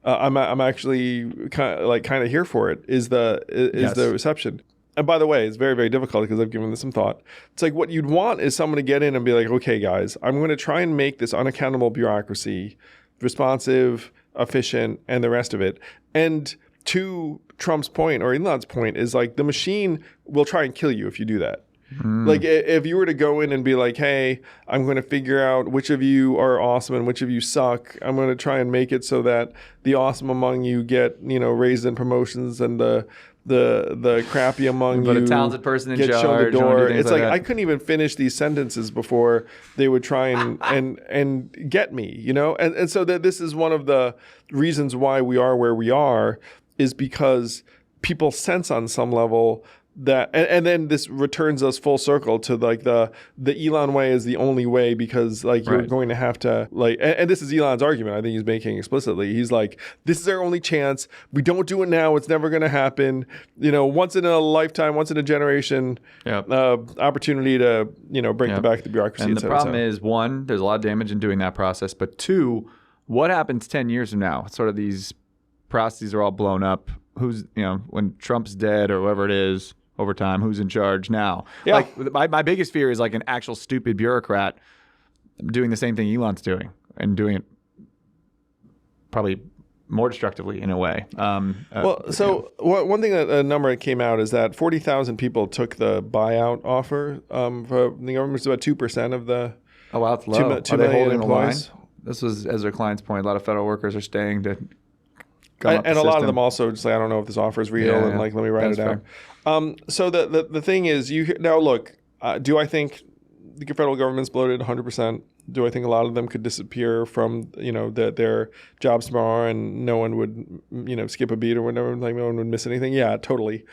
I'm actually kind of here for it. Is the reception. And by the way, it's very, very difficult because I've given this some thought. It's like what you'd want is someone to get in and be like, okay, guys, I'm going to try and make this unaccountable bureaucracy responsive, efficient, and the rest of it. And to Trump's point or Elon's point is like the machine will try and kill you if you do that. Like if you were to go in and be like, hey, I'm going to figure out which of you are awesome and which of you suck. I'm going to try and make it so that the awesome among you get, raises and promotions, and the crappy among you a talented person in get charge, shown the door. It's like that. I couldn't even finish these sentences before they would try and get me, And so that this is one of the reasons why we are where we are, is because people sense on some level and then this returns us full circle to like the Elon way is the only way, because like you're going to have to like, and this is Elon's argument. I think he's making explicitly. He's like, this is our only chance. We don't do it now, it's never going to happen. Once in a lifetime, once in a generation, opportunity to break the back of the bureaucracy. And the problem is, one, there's a lot of damage in doing that process, but two, what happens 10 years from now? Sort of these processes are all blown up. Who's when Trump's dead or whoever it is over time, who's in charge now? Yeah. Like my biggest fear is like an actual stupid bureaucrat doing the same thing Elon's doing and doing it probably more destructively in a way. One thing that a number that came out is that 40,000 people took the buyout offer. For the government, it's about 2% of the. Oh wow, it's low. Are they holding the line? This was, as their client's point, a lot of federal workers are staying to. And a lot of them also just like, I don't know if this offer is real, and like, let me write it down. So the thing is, now look, do I think the federal government's bloated 100%? Do I think a lot of them could disappear from their jobs tomorrow and no one would skip a beat or whatever, like no one would miss anything? Yeah, totally.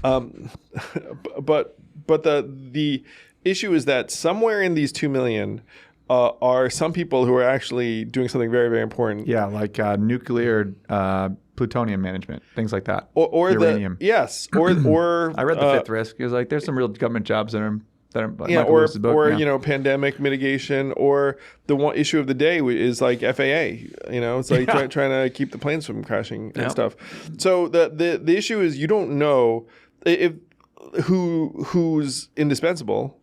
But the issue is that somewhere in these 2 million are some people who are actually doing something very, very important. Yeah, like nuclear plutonium management, things like that. Or uranium. Or I read the fifth risk. It was like there's some real government jobs that are pandemic mitigation, or the one issue of the day is like FAA. It's like trying to keep the planes from crashing and stuff. So the issue is you don't know if who's indispensable.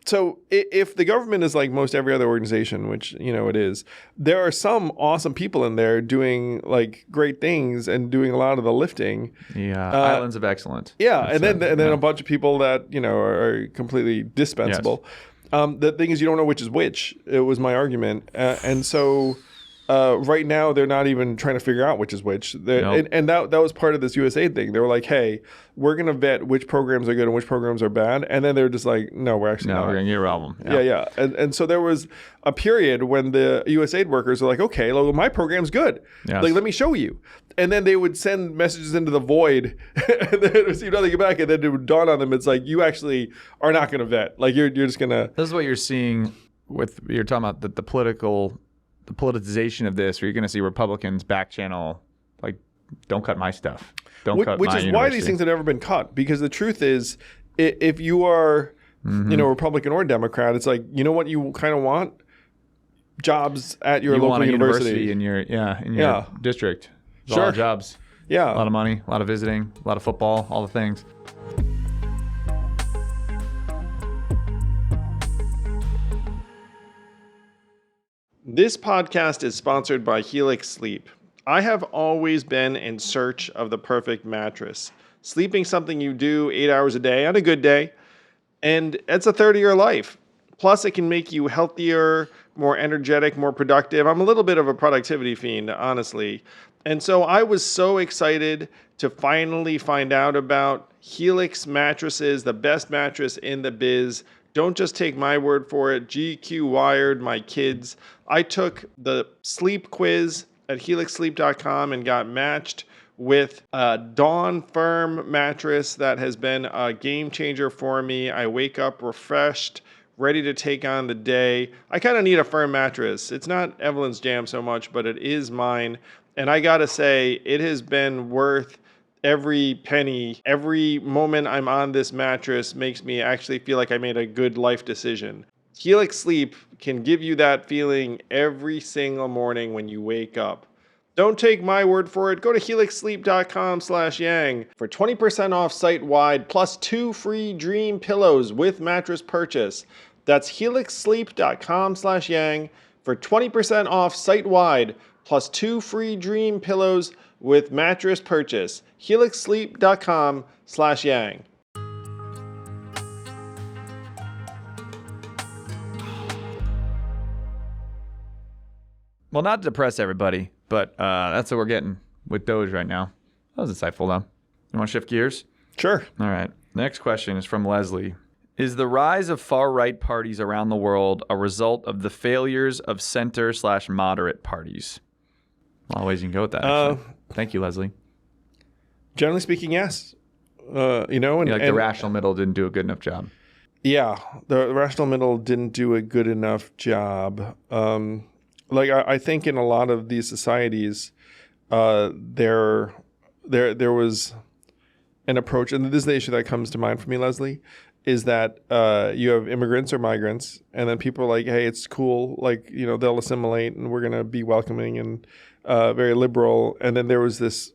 So if the government is like most every other organization, which it is, there are some awesome people in there doing like great things and doing a lot of the lifting. Islands of excellence. And then a bunch of people that are completely dispensable. Yes. The thing is, you don't know which is which. It was my argument, and so. Right now, they're not even trying to figure out which is which. And that was part of this USAID thing. They were like, hey, we're going to vet which programs are good and which programs are bad. And then they're just like, no, we're actually not. We're going to get a problem. Yeah. And so there was a period when the USAID workers were like, okay, well, my program's good. Yes. Like, let me show you. And then they would send messages into the void and then receive nothing back. And then it would dawn on them, it's like, you actually are not going to vet. Like, you're just going to. This is what you're seeing you're talking about the politicization of this, where you're going to see Republicans back channel, like, don't cut my stuff. Which is why these things have never been cut. Because the truth is, if you are, Republican or Democrat, it's like, you know what you kind of want? Jobs at your local university. In your district. A lot of jobs. Yeah. A lot of money, a lot of visiting, a lot of football, all the things. This podcast is sponsored by Helix Sleep. I have always been in search of the perfect mattress. Sleeping something you do 8 hours a day on a good day, and it's a third of your life. Plus, it can make you healthier, more energetic, more productive. I'm a little bit of a productivity fiend, honestly. And so I was so excited to finally find out about Helix mattresses, the best mattress in the biz. Don't just take my word for it. GQ wired my kids. I took the sleep quiz at helixsleep.com and got matched with a Dawn Firm mattress that has been a game changer for me. I wake up refreshed, ready to take on the day. I kind of need a firm mattress. It's not Evelyn's jam so much, but it is mine. And I gotta say, it has been worth every penny. Every moment I'm on this mattress makes me actually feel like I made a good life decision. Helix Sleep can give you that feeling every single morning when you wake up. Don't take my word for it. Go to helixsleep.com/yang for 20% off site-wide plus 2 free dream pillows with mattress purchase. That's helixsleep.com/yang for 20% off site-wide plus 2 free dream pillows with mattress purchase. helixsleep.com/yang. Well, not to depress everybody, but that's what we're getting with DOGE right now. That was insightful, though. You want to shift gears? Sure. All right. Next question is from Leslie. Is the rise of far-right parties around the world a result of the failures of center/moderate parties? A lot of ways you can go with that, actually. Thank you, Leslie. Generally speaking, yes. You know, and, the rational middle didn't do a good enough job. Yeah, the rational middle didn't do a good enough job. I think in a lot of these societies, there was an approach, and this is the issue that comes to mind for me, Leslie, is that you have immigrants or migrants, and then people are like, hey, it's cool, like, you know, they'll assimilate, and we're going to be welcoming and very liberal. And then there was this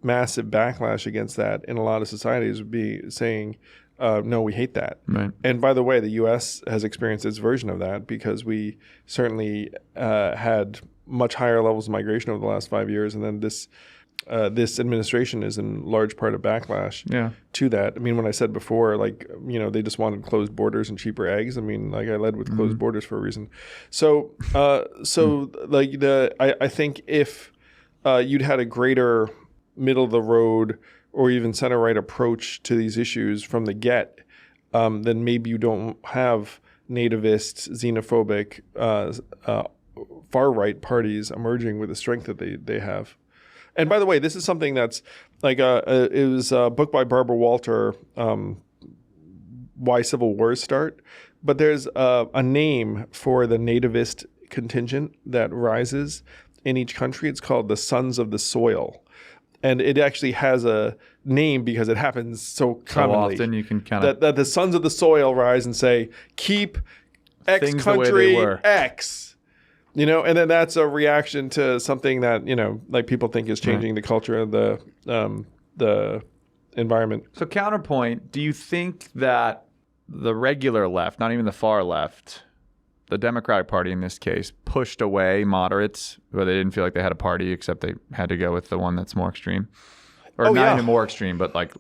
massive backlash against that in a lot of societies, would be saying, no, we hate that. Right. And by the way, the U.S. has experienced its version of that because we certainly had much higher levels of migration over the last 5 years. And then this administration is in large part a backlash to that. I mean, when I said before, like, you know, they just wanted closed borders and cheaper eggs. I mean, like, I led with closed borders for a reason. So, I think if you'd had a greater middle of the road or even center right approach to these issues from the get, then maybe you don't have nativist, xenophobic, far right parties emerging with the strength that they have. And by the way, this is something that's like it was a book by Barbara Walter, Why Civil Wars Start. But there's a name for the nativist contingent that rises in each country. It's called the Sons of the Soil. And it actually has a name because it happens so commonly. So often you can kind of... That the Sons of the Soil rise and say, keep X country X. You know, and then that's a reaction to something that, you know, like people think is changing the culture of the environment. So counterpoint, do you think that the regular left, not even the far left, the Democratic Party in this case, pushed away moderates where they didn't feel like they had a party except they had to go with the one that's more extreme? Or not even more extreme, but like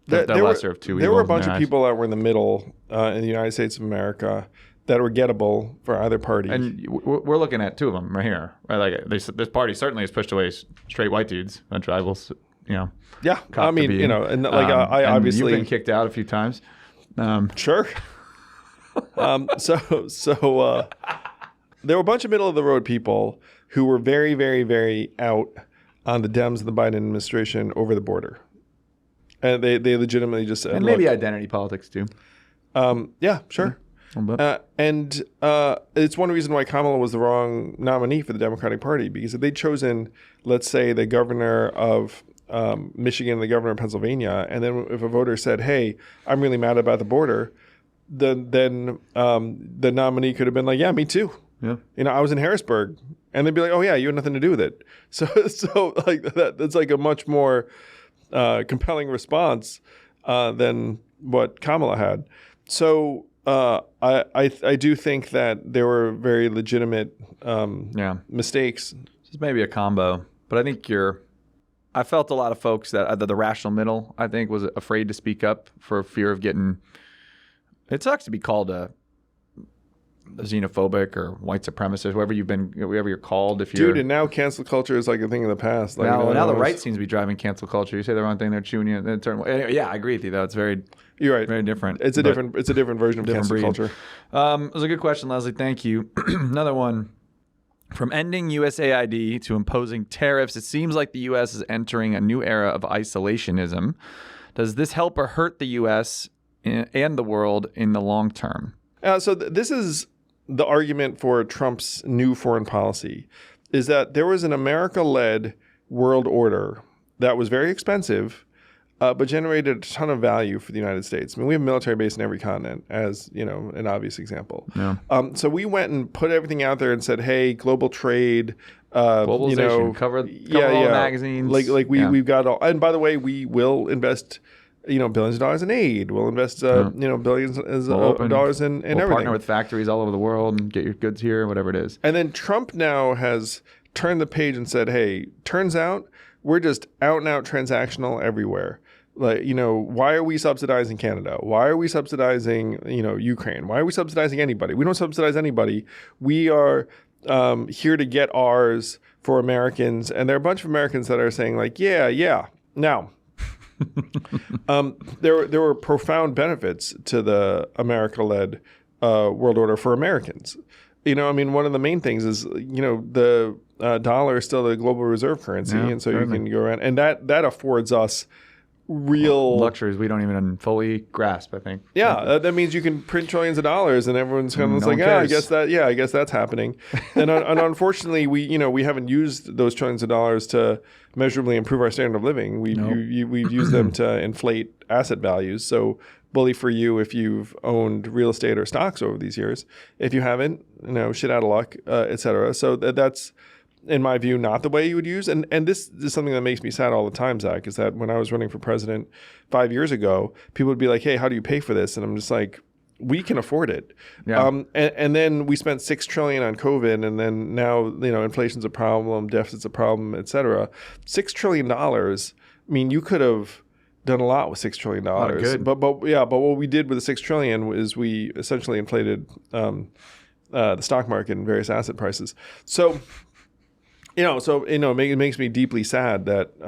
the lesser of two evils. There were a bunch of people that were in the middle in the United States of America that were gettable for either party. And we're looking at two of them right here. Right? Like this party certainly has pushed away straight white dudes, bunch of rivals, you know. Yeah, I mean, you know, and like I and obviously... You've been kicked out a few times. Sure. So there were a bunch of middle of the road people who were very, very, very out on the Dems and the Biden administration over the border. And they legitimately just said, and maybe identity politics too. Yeah, sure. And it's one reason why Kamala was the wrong nominee for the Democratic Party, because if they'd chosen, let's say, the governor of Michigan and the governor of Pennsylvania, and then if a voter said, hey, I'm really mad about the border, then the nominee could have been like, yeah, me too. Yeah. You know, I was in Harrisburg. And they'd be like, oh, yeah, you had nothing to do with it. So like that's like a much more compelling response than what Kamala had. So I do think that there were very legitimate mistakes. It's maybe a combo, but I think I felt a lot of folks that the rational middle, I think, was afraid to speak up for fear of getting. It sucks to be called a xenophobic or white supremacist, whatever you're called. Dude, and now cancel culture is like a thing of the past. Like, now the right seems to be driving cancel culture. You say the wrong thing, they're chewing you. Yeah, I agree with you though. It's you're right. Very different. It's a different version of cancel culture. It was a good question, Leslie. Thank you. Another one. From ending USAID to imposing tariffs, it seems like the U.S. is entering a new era of isolationism. Does this help or hurt the U.S. and the world in the long term? So this is the argument for Trump's new foreign policy, is that there was an America-led world order that was very expensive, but generated a ton of value for the United States. I mean, we have a military base in every continent, as you know, an obvious example. Yeah. So we went and put everything out there and said, "Hey, global trade, globalization, you know, cover all the magazines." We've got all. And by the way, we will invest, billions of dollars in aid. We'll invest, billions of dollars in everything. Partner with factories all over the world and get your goods here, whatever it is. And then Trump now has turned the page and said, "Hey, turns out we're just out and out transactional everywhere." Like, why are we subsidizing Canada? Why are we subsidizing, Ukraine? Why are we subsidizing anybody? We don't subsidize anybody. We are here to get ours for Americans. And there are a bunch of Americans that are saying like, yeah. Now, there were profound benefits to the America-led world order for Americans. One of the main things is, the dollar is still the global reserve currency. And so you can go around. And that affords us real luxuries we don't even fully grasp, I think. Yeah, that means you can print trillions of dollars, and everyone's kind of like, I guess that's happening. And unfortunately, we haven't used those trillions of dollars to measurably improve our standard of living. We've used them to inflate asset values. So bully for you if you've owned real estate or stocks over these years. If you haven't, shit out of luck, et cetera. So that's, in my view, not the way you would use. And this is something that makes me sad all the time, Zach, is that when I was running for president 5 years ago, people would be like, hey, how do you pay for this? And I'm just like, we can afford it. Yeah. And then we spent $6 trillion on COVID, and then now, inflation's a problem, deficit's a problem, et cetera. $6 trillion, I mean, you could have done a lot with $6 trillion. But what we did with the $6 trillion is we essentially inflated the stock market and various asset prices. So it makes me deeply sad that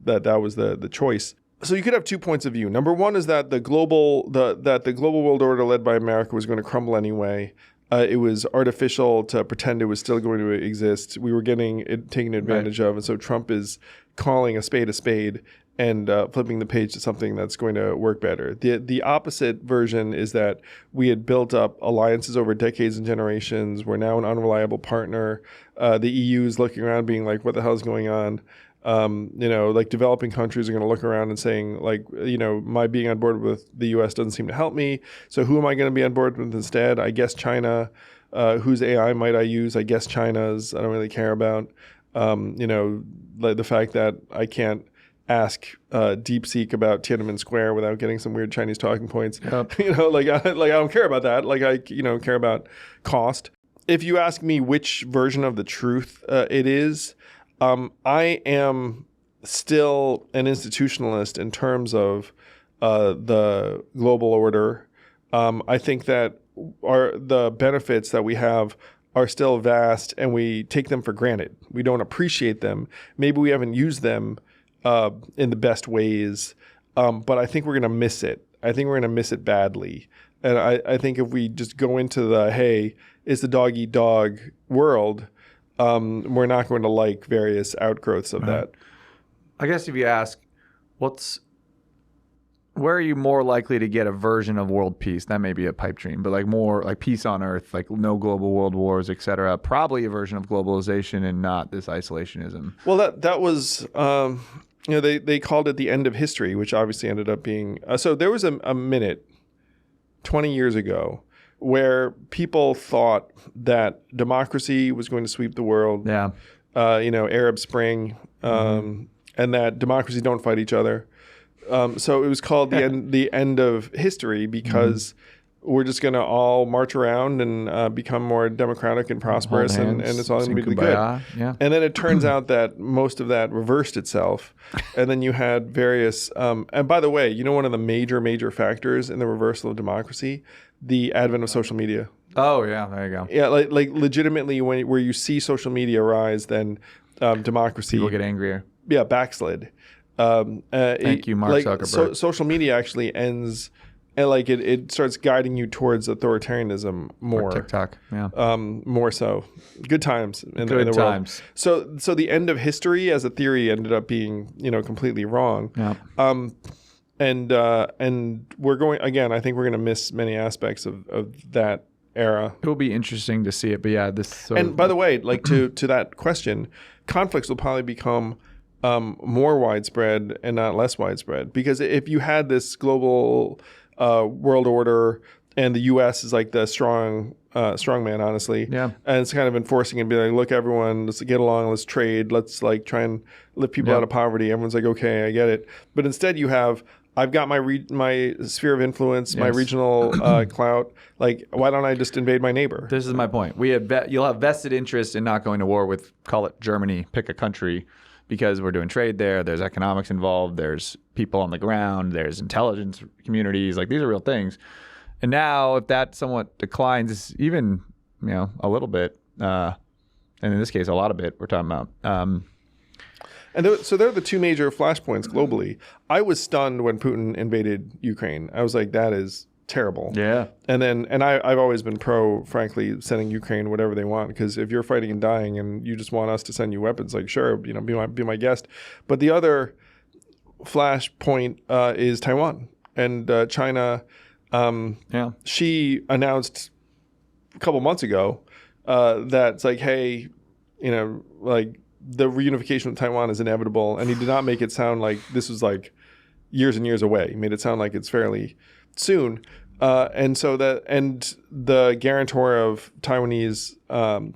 that was the choice. So you could have 2 points of view. Number one is that the global world order led by America was going to crumble anyway. It was artificial to pretend it was still going to exist. We were getting it taken advantage of, and so Trump is calling a spade and flipping the page to something that's going to work better. The opposite version is that we had built up alliances over decades and generations. We're now an unreliable partner. The EU is looking around being like, what the hell is going on? Developing countries are going to look around and saying, my being on board with the U.S. doesn't seem to help me. So who am I going to be on board with instead? I guess China. Whose AI might I use? I guess China's. I don't really care about. The fact that I can't ask DeepSeek about Tiananmen Square without getting some weird Chinese talking points. Yep. I don't care about that. I care about cost. If you ask me which version of the truth it is, I am still an institutionalist in terms of the global order. I think that the benefits that we have are still vast, and we take them for granted. We don't appreciate them. Maybe we haven't used them in the best ways, but I think we're going to miss it. I think we're going to miss it badly. And I think if we just go into the, hey, it's the dog eat dog world, we're not going to like various outgrowths of that. I guess if you ask, where are you more likely to get a version of world peace? That may be a pipe dream, but more like peace on earth, like no global world wars, et cetera. Probably a version of globalization and not this isolationism. Well, that was, they called it the end of history, which obviously ended up being, so there was a minute 20 years ago where people thought that democracy was going to sweep the world. Yeah. Arab Spring, and that democracies don't fight each other. So it was called the end of history because we're just going to all march around and become more democratic and prosperous, and it's all going to be good. Yeah. And then it turns out that most of that reversed itself. And then you had various, and by the way, one of the major factors in the reversal of democracy, the advent of social media. Oh, yeah, there you go. Yeah, like legitimately where you see social media rise, then democracy. People get angrier. Yeah, backslid. Thank you, Mark Zuckerberg. Social media actually ends, and it starts guiding you towards authoritarianism more. Or TikTok, yeah. More so. Good times in the Good world. times. So the end of history as a theory ended up being completely wrong. Yeah. And we're going again. I think we're going to miss many aspects of that era. It will be interesting to see it, but yeah, this. And by the way, to that question, conflicts will probably become more widespread and not less widespread, because if you had this global world order and the U.S. is like the strong man, honestly, yeah, and it's kind of enforcing and be like, look, everyone, let's get along, let's trade, let's try and lift people out of poverty. Everyone's like, okay, I get it. But instead, you have, I've got my sphere of influence, my regional clout. Like, why don't I just invade my neighbor? This is my point. You'll have vested interest in not going to war with, call it Germany, pick a country, because we're doing trade there. There's economics involved. There's people on the ground. There's intelligence communities. Like, these are real things. And now, if that somewhat declines, even a little bit, and in this case, a lot of it, we're talking about. So they're the two major flashpoints globally. I was stunned when Putin invaded Ukraine. I was like, that is terrible. Yeah. And I've always been pro, frankly, sending Ukraine whatever they want, because if you're fighting and dying and you just want us to send you weapons, like, sure, be my guest. But the other flashpoint is Taiwan. And China, she announced a couple months ago that it's like, hey, like the reunification of Taiwan is inevitable. And he did not make it sound like this was like years and years away. He made it sound like it's fairly soon. And the guarantor of Taiwanese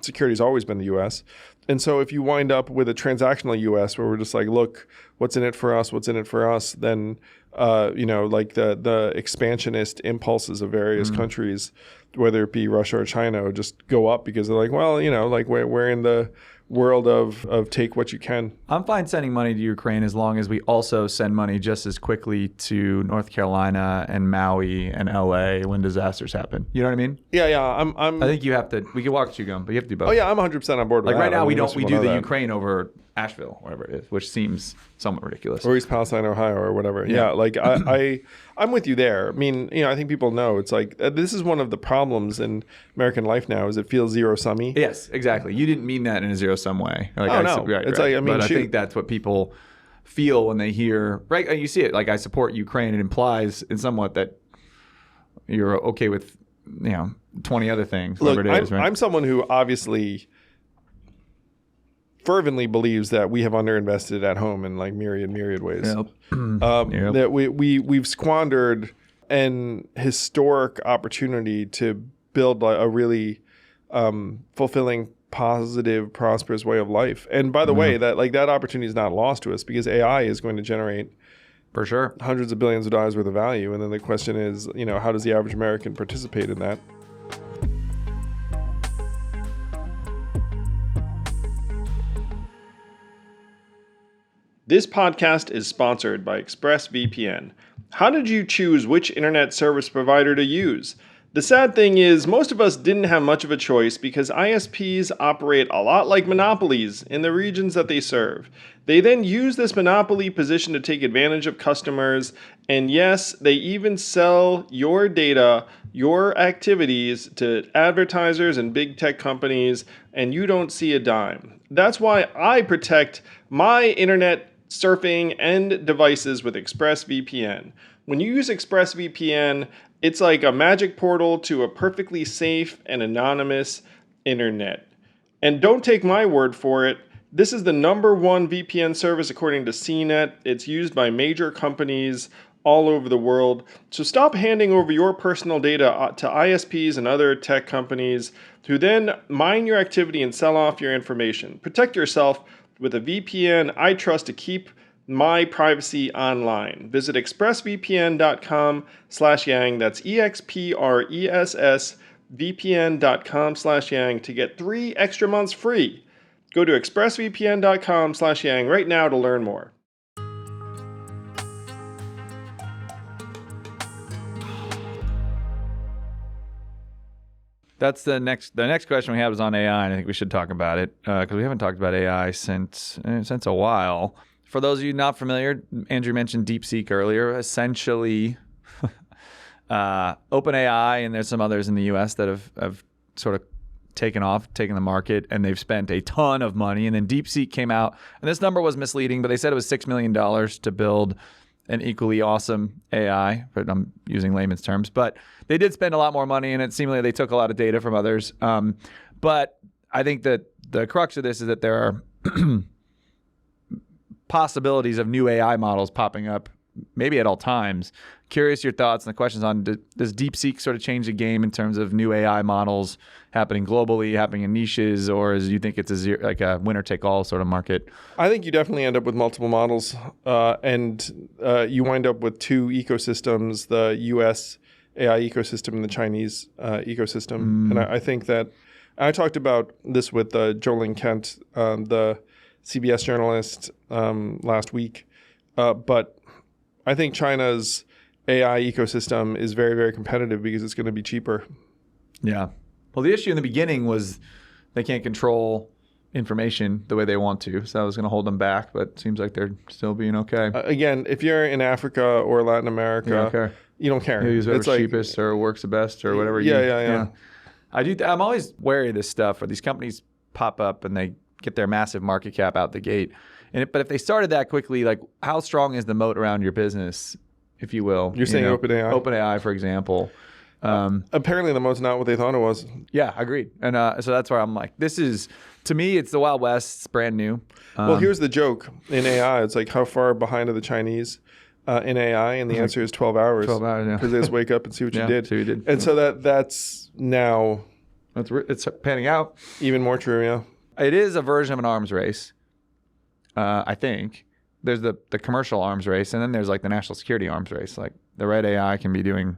security has always been the U.S. And so if you wind up with a transactional U.S. where we're just like, look, what's in it for us? What's in it for us? Then, like the expansionist impulses of various countries, whether it be Russia or China, would just go up because they're like, well, like we're in the world of take what you can. I'm fine sending money to Ukraine as long as we also send money just as quickly to North Carolina and Maui and LA when disasters happen. You know what I mean? Yeah. I think you have to. We can walk you going, but you have to do both. Oh yeah, I'm 100% on board with like that. right now, we do the that. Ukraine over Asheville, whatever it is, which seems somewhat ridiculous. Or East Palestine, Ohio, or whatever. Yeah, like I'm with you there. I mean, I think people know it's like this is one of the problems in American life now is it feels zero-summy. Yes, exactly. You didn't mean that in a zero-sum way. Like, no. Right, it's right. like, I mean, but I think that's what people feel when they hear, right? You see it, like I support Ukraine. It implies in somewhat that you're okay with, 20 other things, whatever it is, right? I'm someone who obviously fervently believes that we have underinvested at home in like myriad ways. Yep. That we've squandered an historic opportunity to build a really fulfilling, positive, prosperous way of life. And by the way, that opportunity is not lost to us because AI is going to generate for sure hundreds of billions of dollars worth of value. And then the question is, how does the average American participate in that? This podcast is sponsored by ExpressVPN. How did you choose which internet service provider to use? The sad thing is, most of us didn't have much of a choice because ISPs operate a lot like monopolies in the regions that they serve. They then use this monopoly position to take advantage of customers, and yes, they even sell your data, your activities to advertisers and big tech companies, and you don't see a dime. That's why I protect my internet surfing and devices with ExpressVPN. When you use ExpressVPN, it's like a magic portal to a perfectly safe and anonymous internet. And don't take my word for it. This is the #1 VPN service according to CNET. It's used by major companies all over the world. So stop handing over your personal data to ISPs and other tech companies who then mine your activity and sell off your information. Protect yourself with a VPN I trust to keep my privacy online. Visit expressvpn.com/yang. That's expressvpn.com/yang to get 3 extra months free. Go to expressvpn.com/yang right now to learn more. That's the next question we have is on AI, and I think we should talk about it because we haven't talked about AI since a while. For those of you not familiar, Andrew mentioned DeepSeek earlier. Essentially, OpenAI, and there's some others in the U.S. that have sort of taken the market, and they've spent a ton of money. And then DeepSeek came out, and this number was misleading, but they said it was $6 million to build an equally awesome AI, but I'm using layman's terms. But they did spend a lot more money, and it seemingly they took a lot of data from others. But I think that the crux of this is that there are possibilities of new AI models popping up, maybe at all times. Curious your thoughts and the questions on does DeepSeek sort of change the game in terms of new AI models happening globally, happening in niches, or do you think it's a winner-take-all sort of market? I think you definitely end up with multiple models, and you wind up with 2 ecosystems, the U.S. AI ecosystem and the Chinese ecosystem. And I think that I talked about this with Jolene Kent, the CBS journalist, last week. But I think China's AI ecosystem is very, very competitive because it's going to be cheaper. Yeah. Well, the issue in the beginning was they can't control information the way they want to. So that was going to hold them back, but it seems like they're still being okay. Again, if you're in Africa or Latin America, you don't care. You use whatever's cheapest or works the best or whatever. Yeah. I'm always wary of this stuff where these companies pop up and they get their massive market cap out the gate. But if they started that quickly, like how strong is the moat around your business, if you will? You're saying OpenAI? OpenAI, for example. Apparently the moat's not what they thought it was. Yeah, agreed. And so that's where I'm like, this is, to me, it's the Wild West. It's brand new. Well, here's the joke in AI. It's like, how far behind are the Chinese in AI? And the answer is 12 hours. 12 hours, yeah. Because they just wake up and see what you did. See what you did. And so that's now it's panning out. Even more true, yeah. It is a version of an arms race, I think. There's the commercial arms race, and then there's like the national security arms race. Like the red AI can be doing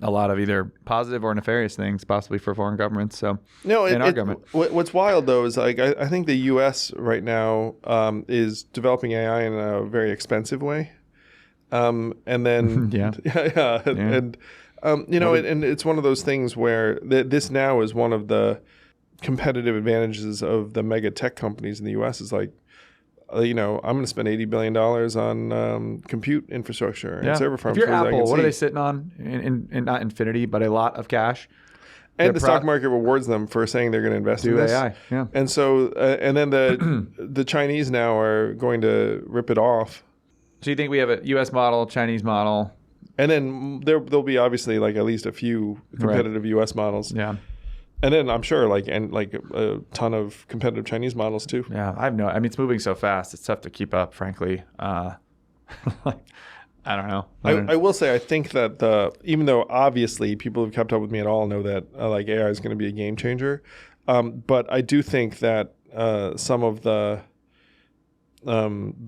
a lot of either positive or nefarious things, possibly for foreign governments. So, in our government. What's wild though is like I think the U.S. right now is developing AI in a very expensive way, and then and and it's one of those things where this now is one of the competitive advantages of the mega tech companies in the U.S. is like, I'm going to spend $80 billion on compute infrastructure and server farms. If you're Apple, what are they sitting on? In not infinity, but a lot of cash. And the stock market rewards them for saying they're going to invest in this. AI, yeah. And so, and then the Chinese now are going to rip it off. So you think we have a U.S. model, Chinese model? And then there'll be obviously like at least a few competitive U.S. models. Yeah. And then I'm sure like a ton of competitive Chinese models too. Yeah, I mean, it's moving so fast. It's tough to keep up, frankly. I don't know. I will say I think that even though obviously people who've kept up with me at all know that like AI is going to be a game changer, but I do think that some of the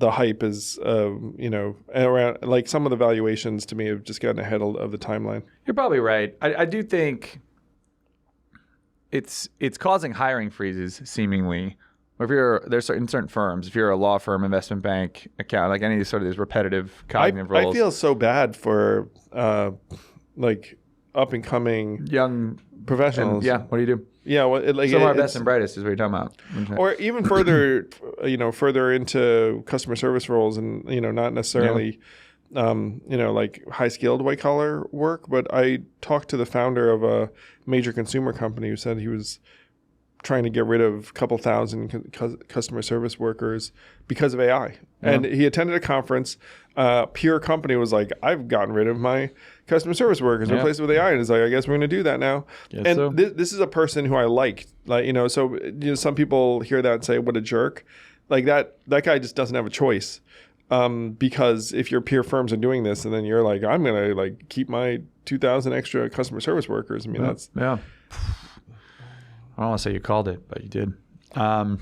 hype is around like some of the valuations to me have just gotten ahead of the timeline. You're probably right. I do think it's causing hiring freezes seemingly. Or if there's certain firms, if you're a law firm, investment bank, account, like any sort of these repetitive cognitive roles. I feel so bad for like up and coming young professionals. What do you do? Yeah, some of our best and brightest is what you're talking about. Or even further, further into customer service roles, and not necessarily, like high skilled white collar work. But I talked to the founder of a major consumer company who said he was trying to get rid of a couple thousand customer service workers because of AI. Yeah. And he attended a conference. Pure company was like, I've gotten rid of my customer service workers, replaced it with AI. And it's like, I guess we're going to do that now. This is a person who I like. So some people hear that and say, what a jerk. Like that guy just doesn't have a choice. Because if your peer firms are doing this and then you're like, I'm going to like keep my 2,000 extra customer service workers. I mean, that's... Yeah. I don't want to say you called it, but you did. I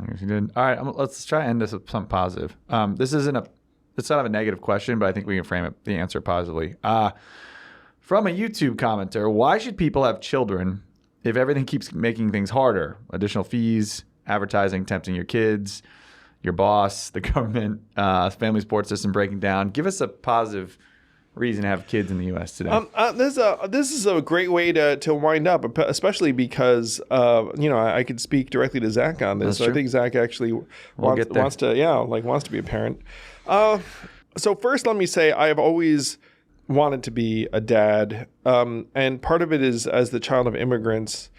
guess you did. All right, let's try to end this with something positive. This isn't it's not a negative question, but I think we can frame the answer positively. From a YouTube commenter, why should people have children if everything keeps making things harder? Additional fees, advertising tempting your kids, your boss, the government, family support system breaking down. Give us a positive reason to have kids in the U.S. today. This is a great way to wind up, especially because I could speak directly to Zach on this. So I think Zach actually wants to be a parent. So first, let me say I have always wanted to be a dad, and part of it is as the child of immigrants.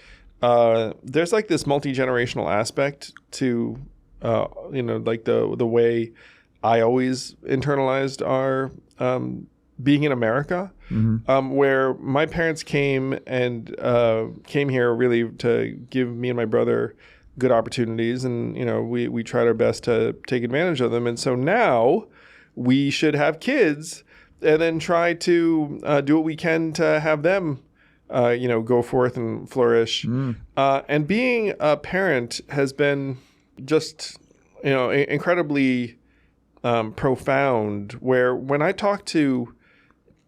There's like this multi-generational aspect to like the way I always internalized our being in America, where my parents came here really to give me and my brother good opportunities, and we tried our best to take advantage of them. And so now we should have kids, and then try to do what we can to have them, go forth and flourish. And being a parent has been just incredibly profound. Where when I talk to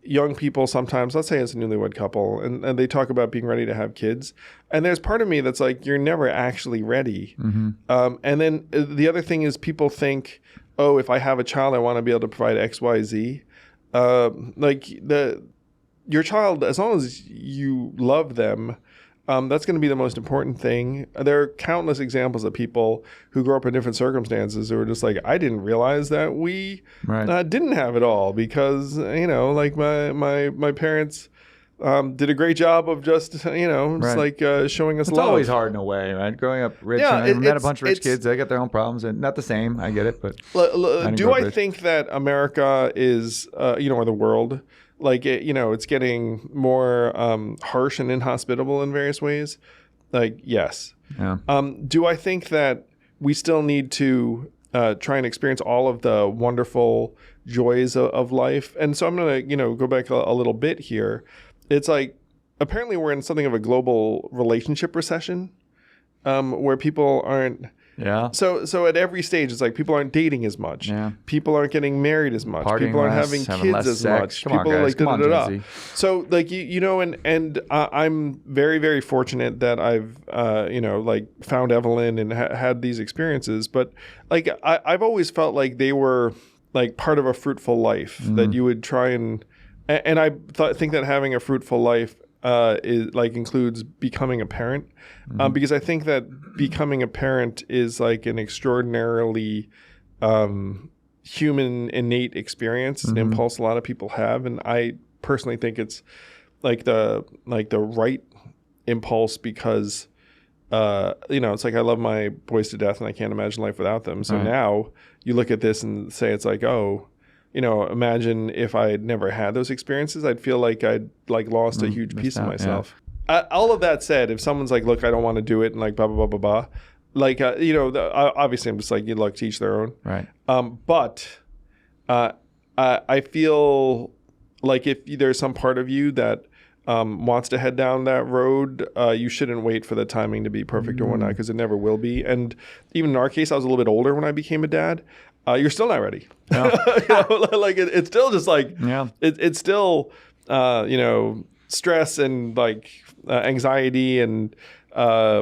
young people sometimes, let's say it's a newlywed couple, and they talk about being ready to have kids, and there's part of me that's like, you're never actually ready. And then the other thing is people think, oh, if I have a child, I want to be able to provide X, Y, Z. Your child, as long as you love them, that's going to be the most important thing. There are countless examples of people who grew up in different circumstances who are just like, I didn't realize that we didn't have it all because, like my parents did a great job of just, just Right. like showing us It's love. always hard in a way, right? Growing up rich, Yeah, I met a bunch of rich it's- kids. They got their own problems, and not the same. I get it, but didn't Do grow up I rich. think that America is, or the world, like, it's getting more harsh and inhospitable in various ways? Like, yes. Yeah. Do I think that we still need to try and experience all of the wonderful joys of life? And so I'm going to, go back a little bit here. It's like, apparently we're in something of a global relationship recession, where people aren't. Yeah. So at every stage, it's like people aren't dating as much. Yeah. People aren't getting married as much. Partying People aren't less, having having less kids as sex. much. Come on, People are guys. like Come on, da-da-da-da. Gen Z. So like and I'm very, very fortunate that I've found Evelyn and had these experiences. But like I've always felt like they were like part of a fruitful life that you would try and I think that having a fruitful life is like includes becoming a parent, because I think that becoming a parent is like an extraordinarily human innate experience, an impulse a lot of people have, and I personally think it's like the right impulse because it's like I love my boys to death and I can't imagine life without them. So now you look at this and say it's like, imagine if I had never had those experiences, I'd feel like I'd like lost a huge piece of myself. All of that said, if someone's like, look, I don't want to do it and like blah, blah, blah, blah, blah, like, obviously I'm just like, you'd like to each their own. Right. But I feel like if there's some part of you that wants to head down that road, you shouldn't wait for the timing to be perfect or whatnot, because it never will be. And even in our case, I was a little bit older when I became a dad. You're still not ready. No. Like it's still just like, it's still, stress and like anxiety and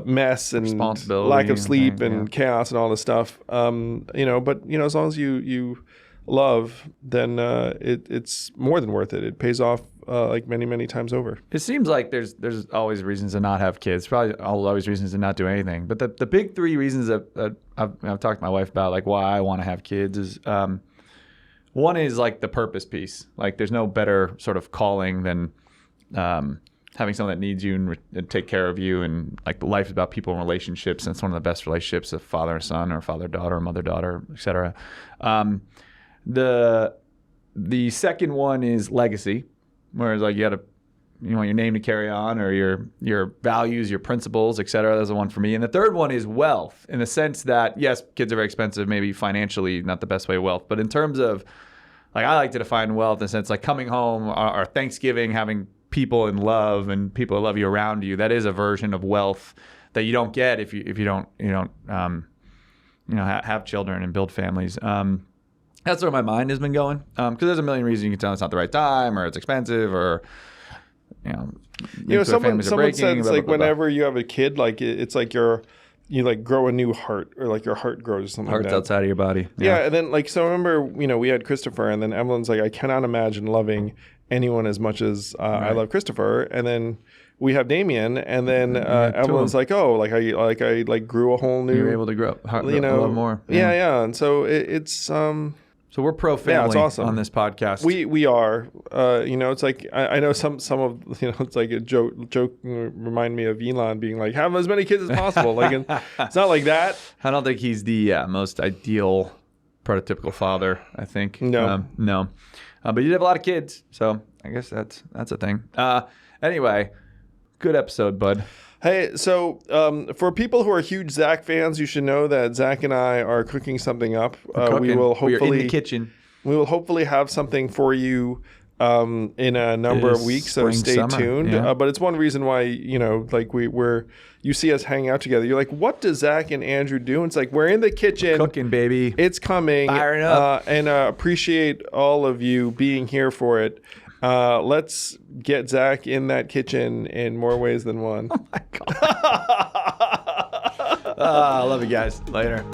mess and lack of sleep and chaos and all this stuff. But as long as you love, then it's more than worth it. It pays off like many, many times over. It seems like there's always reasons to not have kids. Probably always reasons to not do anything. But the big three reasons that I've talked to my wife about, like why I want to have kids, is one is like the purpose piece. Like there's no better sort of calling than having someone that needs you and take care of you. And like life is about people and relationships. And it's one of the best relationships of father and son, or father-daughter, or mother-daughter, etc. The second one is legacy. Whereas like you want your name to carry on, or your values, your principles, et cetera. That's the one for me. And the third one is wealth, in the sense that, yes, kids are very expensive, maybe financially not the best way of wealth. But in terms of, like, I like to define wealth in the sense like coming home or Thanksgiving, having people in love and people that love you around you. That is a version of wealth that you don't get if you don't have children and build families. That's where my mind has been going, because there's a million reasons you can tell it's not the right time, or it's expensive, or someone said it's like whenever you have a kid, like it's like you like grow a new heart, or like your heart grows or something. Heart's like that. outside of your body. Yeah, and then like so I remember we had Christopher, and then Evelyn's like, I cannot imagine loving anyone as much as I love Christopher, and then we have Damien, and then Evelyn's like, oh, like I grew a whole new. You're able to grow, love more. Yeah, and so it's So we're pro family. Yeah, it's awesome on this podcast. We are. It's like I know some of it's like a joke remind me of Elon being like, have as many kids as possible. Like it's not like that. I don't think he's the most ideal prototypical father. I think no. But you have a lot of kids, so I guess that's a thing. Anyway, good episode, bud. Hey, so for people who are huge Zach fans, you should know that Zach and I are cooking something up. We will hopefully We're in the kitchen. We will hopefully have something for you in a number of weeks, so stay tuned. Yeah. But it's one reason why you see us hanging out together. You're like, what does Zach and Andrew do? And it's like, we're in the kitchen, cooking, baby. It's coming. Firing up. And appreciate all of you being here for it. Let's get Zach in that kitchen in more ways than one. Oh my God. I love you guys. Later.